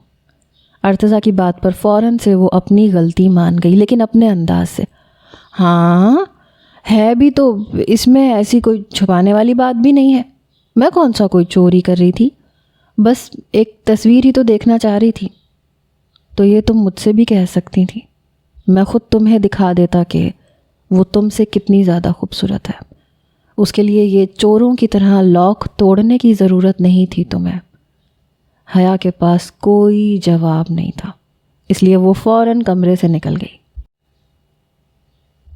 ارتضیٰ کی بات پر فوراً سے وہ اپنی غلطی مان گئی، لیکن اپنے انداز سے۔ ہاں ہے بھی تو، اس میں ایسی کوئی چھپانے والی بات بھی نہیں ہے۔ میں کون سا کوئی چوری کر رہی تھی، بس ایک تصویر ہی تو دیکھنا چاہ رہی تھی۔ تو یہ تم مجھ سے بھی کہہ سکتی تھی، میں خود تمہیں دکھا دیتا کہ وہ تم سے کتنی زیادہ خوبصورت ہے۔ اس کے لیے یہ چوروں کی طرح لاک توڑنے کی ضرورت نہیں تھی تمہیں۔ حیا کے پاس کوئی جواب نہیں تھا، اس لیے وہ فوراً کمرے سے نکل گئی۔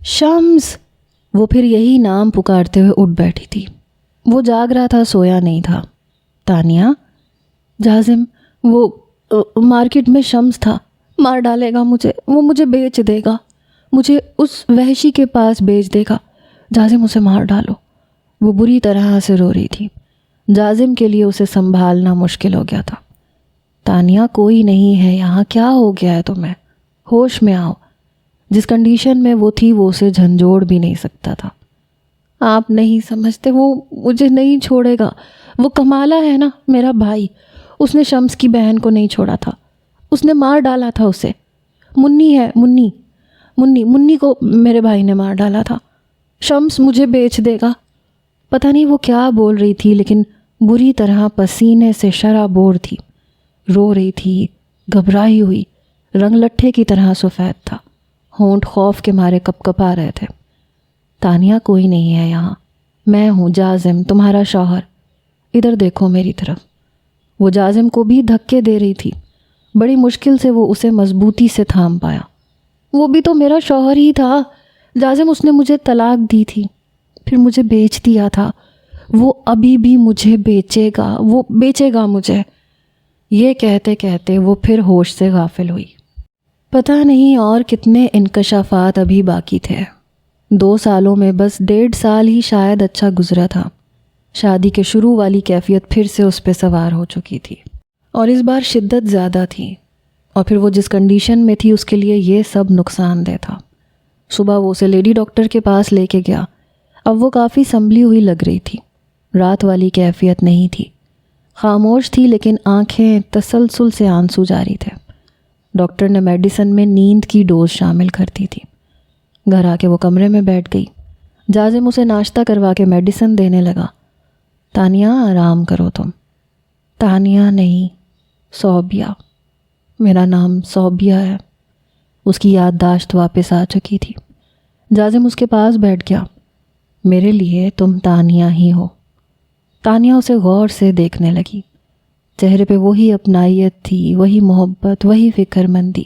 شمس، وہ پھر یہی نام پکارتے ہوئے اٹھ بیٹھی تھی۔ وہ جاگ رہا تھا، سویا نہیں تھا۔ تانیہ، جازم وہ مارکیٹ میں شمس تھا، مار ڈالے گا مجھے، وہ مجھے بیچ دے گا، مجھے اس وحشی کے پاس بیچ دے گا، جازم اسے مار ڈالو۔ وہ بری طرح سے رو رہی تھی۔ جازم کے لیے اسے سنبھالنا مشکل ہو گیا تھا۔ تانیہ کوئی نہیں ہے یہاں، کیا ہو گیا ہے تمہیں؟ ہوش میں آؤ۔ جس کنڈیشن میں وہ تھی وہ اسے جھنجھوڑ بھی نہیں سکتا تھا۔ آپ نہیں سمجھتے، وہ مجھے نہیں چھوڑے گا۔ وہ کمالہ ہے نا میرا بھائی، اس نے شمس کی بہن کو نہیں چھوڑا تھا، اس نے مار ڈالا تھا اسے۔ منی ہے، منی کو میرے بھائی نے مار ڈالا تھا۔ شمس مجھے بیچ دے گا۔ پتہ نہیں وہ کیا بول رہی تھی، لیکن بری طرح پسینے سے شرابور تھی، رو رہی تھی، گھبرائی ہوئی، رنگ لٹھے کی طرح سفید تھا، ہونٹ خوف کے مارے کپ کپا رہے تھے۔ تانیہ کوئی نہیں ہے یہاں، میں ہوں جازم، تمہارا شوہر، ادھر دیکھو میری طرف۔ وہ جازم کو بھی دھکے دے رہی تھی، بڑی مشکل سے وہ اسے مضبوطی سے تھام پایا۔ وہ بھی تو میرا شوہر ہی تھا جازم، اس نے مجھے طلاق دی تھی، پھر مجھے بیچ دیا تھا، وہ ابھی بھی مجھے بیچے گا، وہ بیچے گا مجھے۔ یہ کہتے کہتے وہ پھر ہوش سے غافل ہوئی۔ پتہ نہیں اور کتنے انکشافات ابھی باقی تھے۔ 2 سالوں میں بس 1.5 سال ہی شاید اچھا گزرا تھا۔ شادی کے شروع والی کیفیت پھر سے اس پہ سوار ہو چکی تھی، اور اس بار شدت زیادہ تھی، اور پھر وہ جس کنڈیشن میں تھی اس کے لیے یہ سب نقصان دہ تھا۔ صبح وہ اسے لیڈی ڈاکٹر کے پاس لے کے گیا۔ اب وہ کافی سنبھلی ہوئی لگ رہی تھی، رات والی کیفیت نہیں تھی، خاموش تھی، لیکن آنکھیں تسلسل سے آنسو جاری تھے۔ ڈاکٹر نے میڈیسن میں نیند کی ڈوز شامل کر دی تھی۔ گھر آ کے وہ کمرے میں بیٹھ گئی۔ جازم اسے ناشتہ کروا کے میڈیسن دینے لگا۔ تانیہ آرام کرو تم۔ تانیہ نہیں، صوبیہ، میرا نام صوبیہ ہے۔ اس کی یادداشت واپس آ چکی تھی۔ جازم اس کے پاس بیٹھ گیا۔ میرے لیے تم تانیہ ہی ہو۔ تانیہ اسے غور سے دیکھنے لگی۔ چہرے پہ وہی اپنائیت تھی، وہی محبت، وہی فکر مندی۔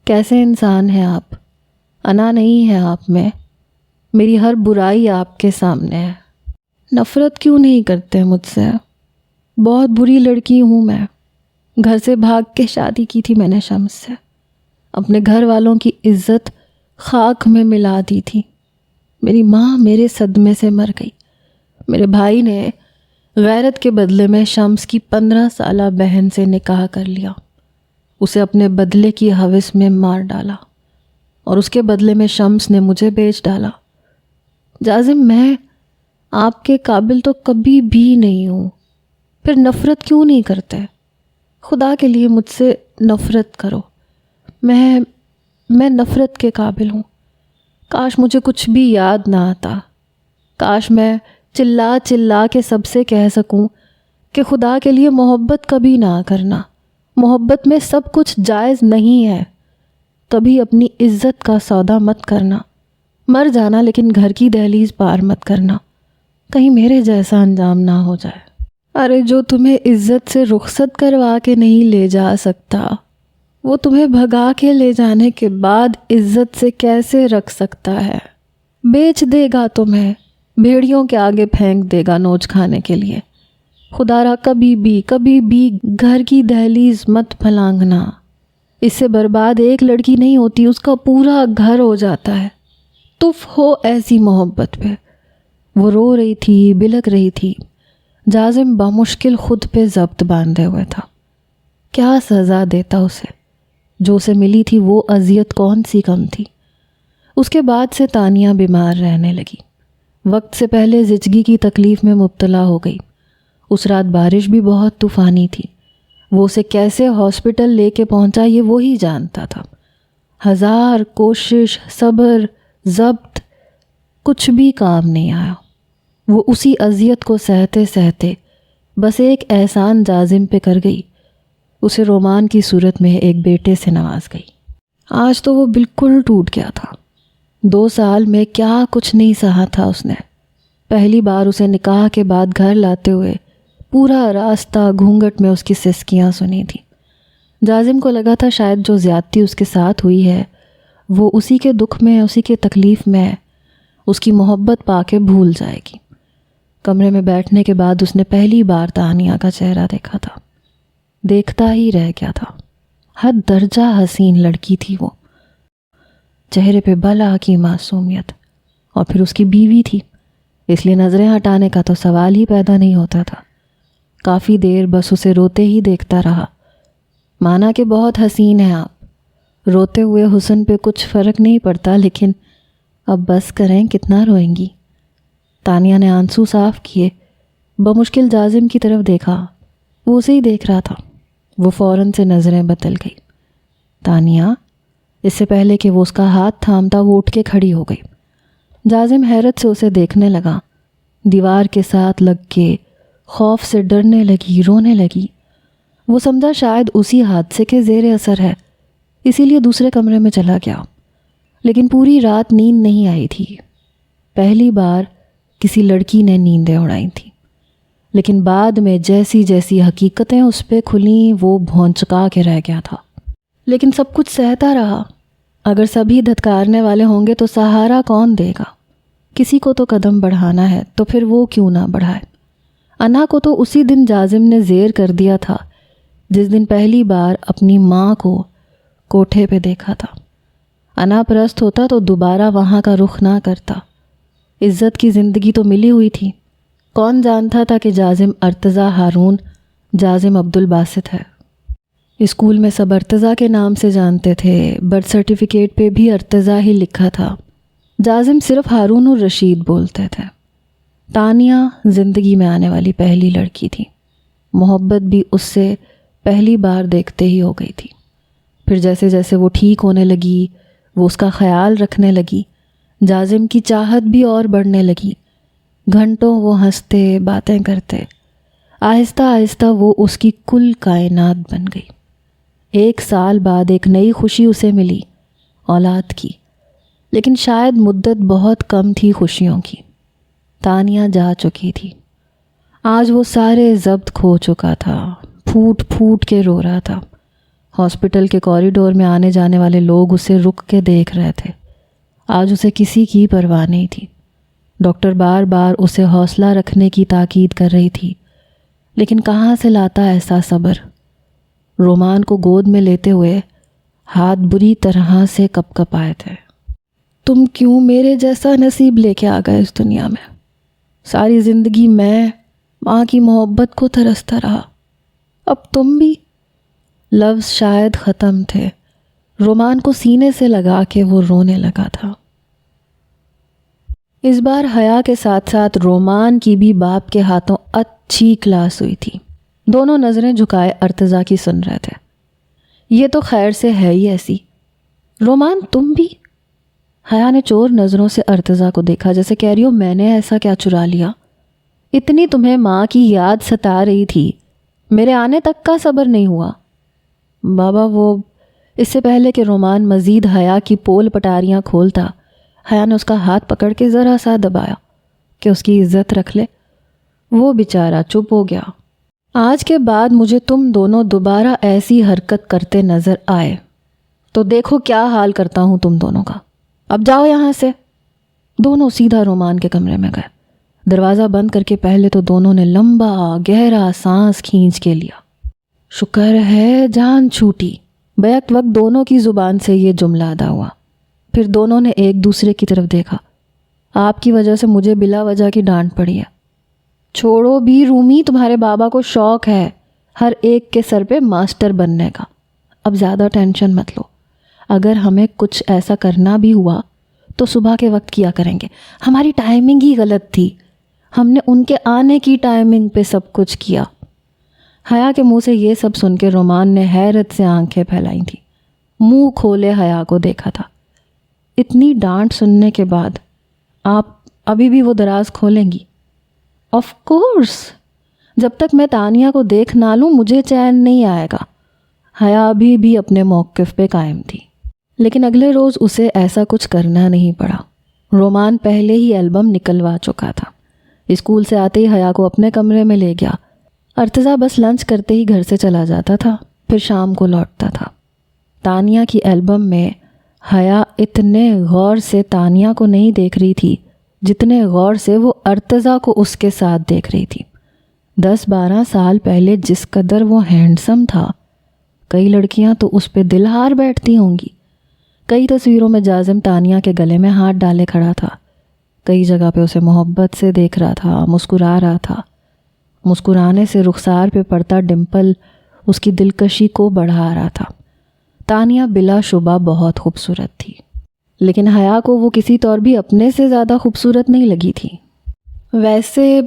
کیسے انسان ہیں آپ؟ انا نہیں ہے آپ میں؟ میری ہر برائی آپ کے سامنے ہے۔ نفرت کیوں نہیں کرتے مجھ سے؟ بہت بری لڑکی ہوں میں۔ گھر سے بھاگ کے شادی کی تھی میں نے شمس سے، اپنے گھر والوں کی عزت خاک میں ملا دی تھی۔ میری ماں میرے صدمے سے مر گئی۔ میرے بھائی نے غیرت کے بدلے میں شمس کی 15 سالہ بہن سے نکاح کر لیا، اسے اپنے بدلے کی ہوس میں مار ڈالا، اور اس کے بدلے میں شمس نے مجھے بیچ ڈالا۔ جازم میں آپ کے قابل تو کبھی بھی نہیں ہوں، پھر نفرت کیوں نہیں کرتے؟ خدا کے لیے مجھ سے نفرت کرو، میں نفرت کے قابل ہوں۔ کاش مجھے کچھ بھی یاد نہ آتا، کاش میں چلا چلا کے سب سے کہہ سکوں کہ خدا کے لیے محبت کبھی نہ کرنا، محبت میں سب کچھ جائز نہیں ہے، کبھی اپنی عزت کا سودا مت کرنا، مر جانا لیکن گھر کی دہلیز پار مت کرنا، کہیں میرے جیسا انجام نہ ہو جائے۔ ارے جو تمہیں عزت سے رخصت کروا کے نہیں لے جا سکتا، وہ تمہیں بھگا کے لے جانے کے بعد عزت سے کیسے رکھ سکتا ہے؟ بیچ دے گا تمہیں، بھیڑیوں کے آگے پھینک دے گا نوچ کھانے کے لیے۔ خدا را کبھی بھی گھر کی دہلیز مت پھلانگنا، اس سے برباد ایک لڑکی نہیں ہوتی، اس کا پورا گھر ہو جاتا ہے۔ تف ہو ایسی محبت پہ۔ وہ رو رہی تھی، بلک رہی تھی۔ جازم بامشکل خود پہ ضبط باندھے ہوئے تھا۔ کیا سزا دیتا اسے؟ جو اسے ملی تھی وہ اذیت کون سی کم تھی؟ اس کے بعد سے تانیہ بیمار رہنے لگی، وقت سے پہلے زچگی کی تکلیف میں مبتلا ہو گئی۔ اس رات بارش بھی بہت طوفانی تھی، وہ اسے کیسے ہاسپٹل لے کے پہنچا یہ وہی جانتا تھا۔ 1000 کوشش، صبر، ضبط، کچھ بھی کام نہیں آیا۔ وہ اسی اذیت کو سہتے سہتے بس ایک احسان جازم پہ کر گئی، اسے رومان کی صورت میں ایک بیٹے سے نواز گئی۔ آج تو وہ بالکل ٹوٹ گیا تھا۔ 2 سال میں کیا کچھ نہیں سہا تھا اس نے۔ پہلی بار اسے نکاح کے بعد گھر لاتے ہوئے پورا راستہ گھونگھٹ میں اس کی سسکیاں سنی تھی۔ جازم کو لگا تھا شاید جو زیادتی اس کے ساتھ ہوئی ہے وہ اسی کے دکھ میں، اسی کے تکلیف میں ہے، اس کی محبت پا کے بھول جائے گی۔ کمرے میں بیٹھنے کے بعد اس نے پہلی بار تانیہ کا چہرہ دیکھا تھا۔ دیکھتا ہی رہ گیا تھا۔ حد درجہ حسین لڑکی تھی وہ، چہرے پہ بلا کی معصومیت، اور پھر اس کی بیوی تھی، اس لیے نظریں ہٹانے کا تو سوال ہی پیدا نہیں ہوتا تھا۔ کافی دیر بس اسے روتے ہی دیکھتا رہا۔ مانا کہ بہت حسین ہیں آپ، روتے ہوئے حسن پہ کچھ فرق نہیں پڑتا، لیکن اب بس کریں، کتنا روئیں گی؟ تانیہ نے آنسو صاف کیے، بمشکل جازم کی طرف دیکھا۔ وہ اسے ہی دیکھ رہا تھا۔ وہ فوراً سے نظریں بدل گئی۔ تانیہ، اس سے پہلے کہ وہ اس کا ہاتھ تھامتا وہ اٹھ کے کھڑی ہو گئی۔ جازم حیرت سے اسے دیکھنے لگا، دیوار کے ساتھ لگ کے خوف سے ڈرنے لگی، رونے لگی۔ وہ سمجھا شاید اسی حادثے کے زیر اثر ہے، اسی لیے دوسرے کمرے میں چلا گیا۔ لیکن پوری رات نیند نہیں آئی تھی۔ پہلی بار کسی لڑکی نے نیندیں اڑائی تھیں، لیکن بعد میں جیسی جیسی حقیقتیں اس پہ کھلیں وہ بھونچکا کے رہ گیا تھا۔ لیکن سب کچھ سہتا رہا۔ اگر سبھی دھتکارنے والے ہوں گے تو سہارا کون دے گا؟ کسی کو تو قدم بڑھانا ہے، تو پھر وہ کیوں نہ بڑھائے؟ انا کو تو اسی دن جازم نے زیر کر دیا تھا جس دن پہلی بار اپنی ماں کو کوٹھے پہ دیکھا تھا۔ انا پرست ہوتا تو دوبارہ وہاں کا رخ نہ کرتا۔ عزت کی زندگی تو ملی ہوئی تھی۔ کون جانتا تھا کہ جازم ارتضیٰ ہارون جازم عبدالباسط ہے۔ اسکول میں سب ارتضیٰ کے نام سے جانتے تھے، برتھ سرٹیفکیٹ پہ بھی ارتضیٰ ہی لکھا تھا۔ جازم صرف ہارون الرشید بولتے تھے۔ تانیہ زندگی میں آنے والی پہلی لڑکی تھی۔ محبت بھی اس سے پہلی بار دیکھتے ہی ہو گئی تھی۔ پھر جیسے جیسے وہ ٹھیک ہونے لگی، وہ اس کا خیال رکھنے لگی، جازم کی چاہت بھی اور بڑھنے لگی۔ گھنٹوں وہ ہنستے، باتیں کرتے۔ آہستہ آہستہ وہ اس کی کل کائنات بن گئی۔ 1 سال بعد ایک نئی خوشی اسے ملی، اولاد کی، لیکن شاید مدت بہت کم تھی خوشیوں کی۔ تانیہ جا چکی تھی۔ آج وہ سارے ضبط کھو چکا تھا، پھوٹ پھوٹ کے رو رہا تھا۔ ہاسپٹل کے کوریڈور میں آنے جانے والے لوگ اسے رک کے دیکھ رہے تھے۔ آج اسے کسی کی پرواہ نہیں تھی۔ ڈاکٹر بار بار اسے حوصلہ رکھنے کی تاکید کر رہی تھی، لیکن کہاں سے لاتا ایسا صبر؟ رومان کو گود میں لیتے ہوئے ہاتھ بری طرح سے کپ کپ آئے تھے۔ تم کیوں میرے جیسا نصیب لے کے آ گئے اس دنیا میں؟ ساری زندگی میں ماں کی محبت کو ترستا رہا، اب تم بھی؟ لفظ شاید ختم تھے۔ رومان کو سینے سے لگا کے وہ رونے لگا تھا۔ اس بار حیا کے ساتھ ساتھ رومان کی بھی باپ کے ہاتھوں اچھی کلاس ہوئی تھی۔ دونوں نظریں جھکائے ارتضیٰ کی سن رہے تھے۔ یہ تو خیر سے ہے ہی ایسی۔ رومان تم بھی؟ حیا نے چور نظروں سے ارتضیٰ کو دیکھا، جیسے کہہ رہی ہو میں نے ایسا کیا چرا لیا؟ اتنی تمہیں ماں کی یاد ستا رہی تھی، میرے آنے تک کا صبر نہیں ہوا؟ بابا وہ… اس سے پہلے کہ رومان مزید حیا کی پول پٹاریاں کھولتا، حیا نے اس کا ہاتھ پکڑ کے ذرا سا دبایا کہ اس کی عزت رکھ لے۔ وہ بیچارہ چپ ہو گیا۔ آج کے بعد مجھے تم دونوں دوبارہ ایسی حرکت کرتے نظر آئے تو دیکھو کیا حال کرتا ہوں تم دونوں کا۔ اب جاؤ یہاں سے۔ دونوں سیدھا رومان کے کمرے میں گئے۔ دروازہ بند کر کے پہلے تو دونوں نے لمبا گہرا سانس کھینچ کے لیا۔ شکر ہے جان چھوٹی۔ بیک وقت دونوں کی زبان سے یہ جملہ ادا ہوا۔ پھر دونوں نے ایک دوسرے کی طرف دیکھا۔ آپ کی وجہ سے مجھے بلا وجہ کی ڈانٹ پڑی ہے۔ چھوڑو بھی رومی، تمہارے بابا کو شوق ہے ہر ایک کے سر پہ ماسٹر بننے کا۔ اب زیادہ ٹینشن مت لو۔ اگر ہمیں کچھ ایسا کرنا بھی ہوا تو صبح کے وقت کیا کریں گے۔ ہماری ٹائمنگ ہی غلط تھی، ہم نے ان کے آنے کی ٹائمنگ پہ سب کچھ کیا۔ حیا کے منہ سے یہ سب سن کے رومان نے حیرت سے آنکھیں پھیلائی تھیں۔ منہ کھولے حیا کو دیکھا تھا۔ اتنی ڈانٹ سننے کے بعد آپ ابھی بھی وہ دراز کھولیں گی؟ آف کورس، جب تک میں تانیہ کو دیکھ نہ لوں مجھے چین نہیں آئے گا۔ حیا ابھی بھی اپنے موقف پہ قائم تھی، لیکن اگلے روز اسے ایسا کچھ کرنا نہیں پڑا۔ رومان پہلے ہی البم نکلوا چکا تھا۔ اسکول سے آتے ہی حیا کو اپنے کمرے میں لے گیا۔ ارتضیٰ بس لنچ کرتے ہی گھر سے چلا جاتا تھا، پھر شام کو لوٹتا تھا۔ تانیہ کی البم میں حیا اتنے غور سے تانیہ کو نہیں دیکھ رہی تھی جتنے غور سے وہ ارتضیٰ کو اس کے ساتھ دیکھ رہی تھی۔ 10-12 سال پہلے جس قدر وہ ہینڈسم تھا، کئی لڑکیاں تو اس پہ دل ہار بیٹھتی ہوں گی۔ کئی تصویروں میں جازم تانیہ کے گلے میں ہاتھ ڈالے کھڑا تھا، کئی جگہ پہ اسے محبت سے دیکھ رہا تھا، مسکرا رہا تھا۔ مسکرانے سے رخسار پہ پڑتا ڈمپل اس کی دلکشی کو بڑھا رہا تھا۔ تانیہ بلا شبہ بہت خوبصورت تھی، لیکن حیا کو وہ کسی طور بھی اپنے سے زیادہ خوبصورت نہیں لگی تھی۔ ویسے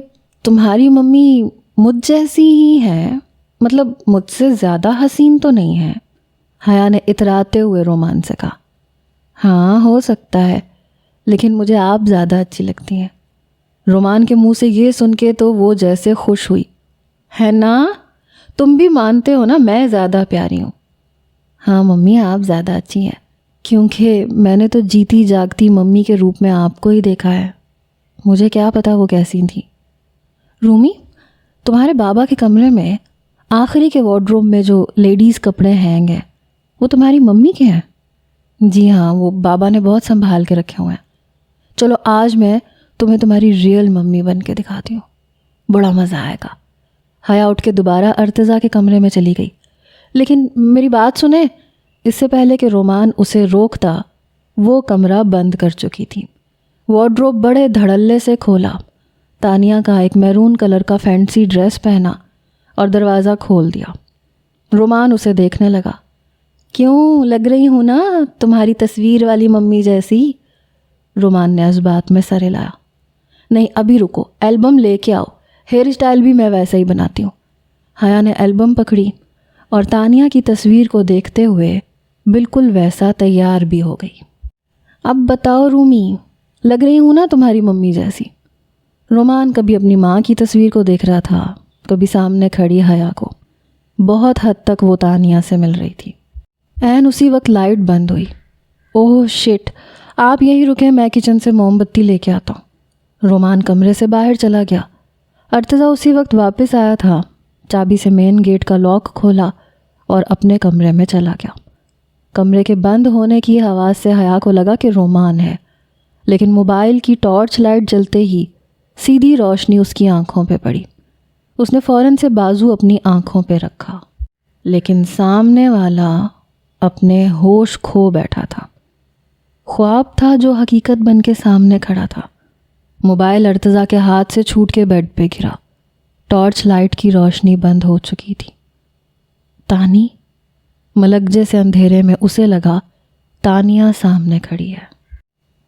تمہاری ممی مجھ جیسی ہی ہے، مطلب مجھ سے زیادہ حسین تو نہیں ہے، حیا نے اتراتے ہوئے رومان سے کہا۔ ہاں ہو سکتا ہے، لیکن مجھے آپ زیادہ اچھی لگتی ہیں۔ رومان کے منہ سے یہ سن کے تو وہ جیسے خوش ہوئی۔ ہے نا؟ تم بھی مانتے ہو نا میں زیادہ پیاری ہوں؟ ہاں ممی آپ زیادہ اچھی ہیں، کیونکہ میں نے تو جیتی جاگتی ممی کے روپ میں آپ کو ہی دیکھا ہے، مجھے کیا پتا وہ کیسی تھی۔ رومی، تمہارے بابا کے کمرے میں آخری کے وارڈروب میں جو لیڈیز کپڑے ہینگ ہیں وہ تمہاری ممی کے ہیں؟ جی ہاں، وہ بابا نے بہت سنبھال کے رکھے ہوئے ہیں۔ چلو آج میں تمہیں تمہاری ریئل ممی بن کے دکھاتی ہوں، بڑا مزہ آئے گا۔ حیا اٹھ کے دوبارہ ارتضیٰ کے کمرے میں چلی گئی، لیکن میری بات سنیں، اس سے پہلے کہ رومان اسے روکتا وہ کمرہ بند کر چکی تھی۔ وارڈروب بڑے دھڑلے سے کھولا، تانیہ کا ایک میرون کلر کا فینسی ڈریس پہنا اور دروازہ کھول دیا۔ رومان اسے دیکھنے لگا۔ کیوں، لگ رہی ہوں نا تمہاری تصویر والی ممی جیسی؟ رومان نے اس بات میں سر ہلایا۔ نہیں ابھی رکو، البم لے کے آؤ، ہیئر اسٹائل بھی میں ویسا ہی بناتی ہوں۔ حیا نے البم پکڑی اور تانیہ کی تصویر کو دیکھتے ہوئے بالکل ویسا تیار بھی ہو گئی۔ اب بتاؤ رومی، لگ رہی ہوں نا تمہاری ممی جیسی؟ رومان کبھی اپنی ماں کی تصویر کو دیکھ رہا تھا، کبھی سامنے کھڑی حیا کو۔ بہت حد تک وہ تانیہ سے مل رہی تھی۔ عین اسی وقت لائٹ بند ہوئی۔ اوہ شٹ، آپ یہی رکیں، میں کچن سے موم بتی لے کے آتا ہوں۔ رومان کمرے سے باہر چلا گیا۔ ارتضیٰ اسی وقت واپس آیا تھا، چابی سے مین گیٹ کا لاک کھولا اور اپنے کمرے میں چلا گیا۔ کمرے کے بند ہونے کی آواز سے حیا کو لگا کہ رومان ہے، لیکن موبائل کی ٹارچ لائٹ جلتے ہی سیدھی روشنی اس کی آنکھوں پہ پڑی۔ اس نے فوراً سے بازو اپنی آنکھوں پہ رکھا، لیکن سامنے والا اپنے ہوش کھو بیٹھا تھا۔ خواب تھا جو حقیقت بن کے سامنے کھڑا تھا۔ موبائل ارتضیٰ کے ہاتھ سے چھوٹ کے بیڈ پہ گرا۔ ٹارچ لائٹ کی روشنی بند ہو چکی تھی۔ تانی، ملک جیسے اندھیرے میں اسے لگا تانیہ سامنے کھڑی ہے۔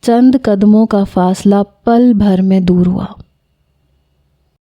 چند قدموں کا فاصلہ پل بھر میں دور ہوا۔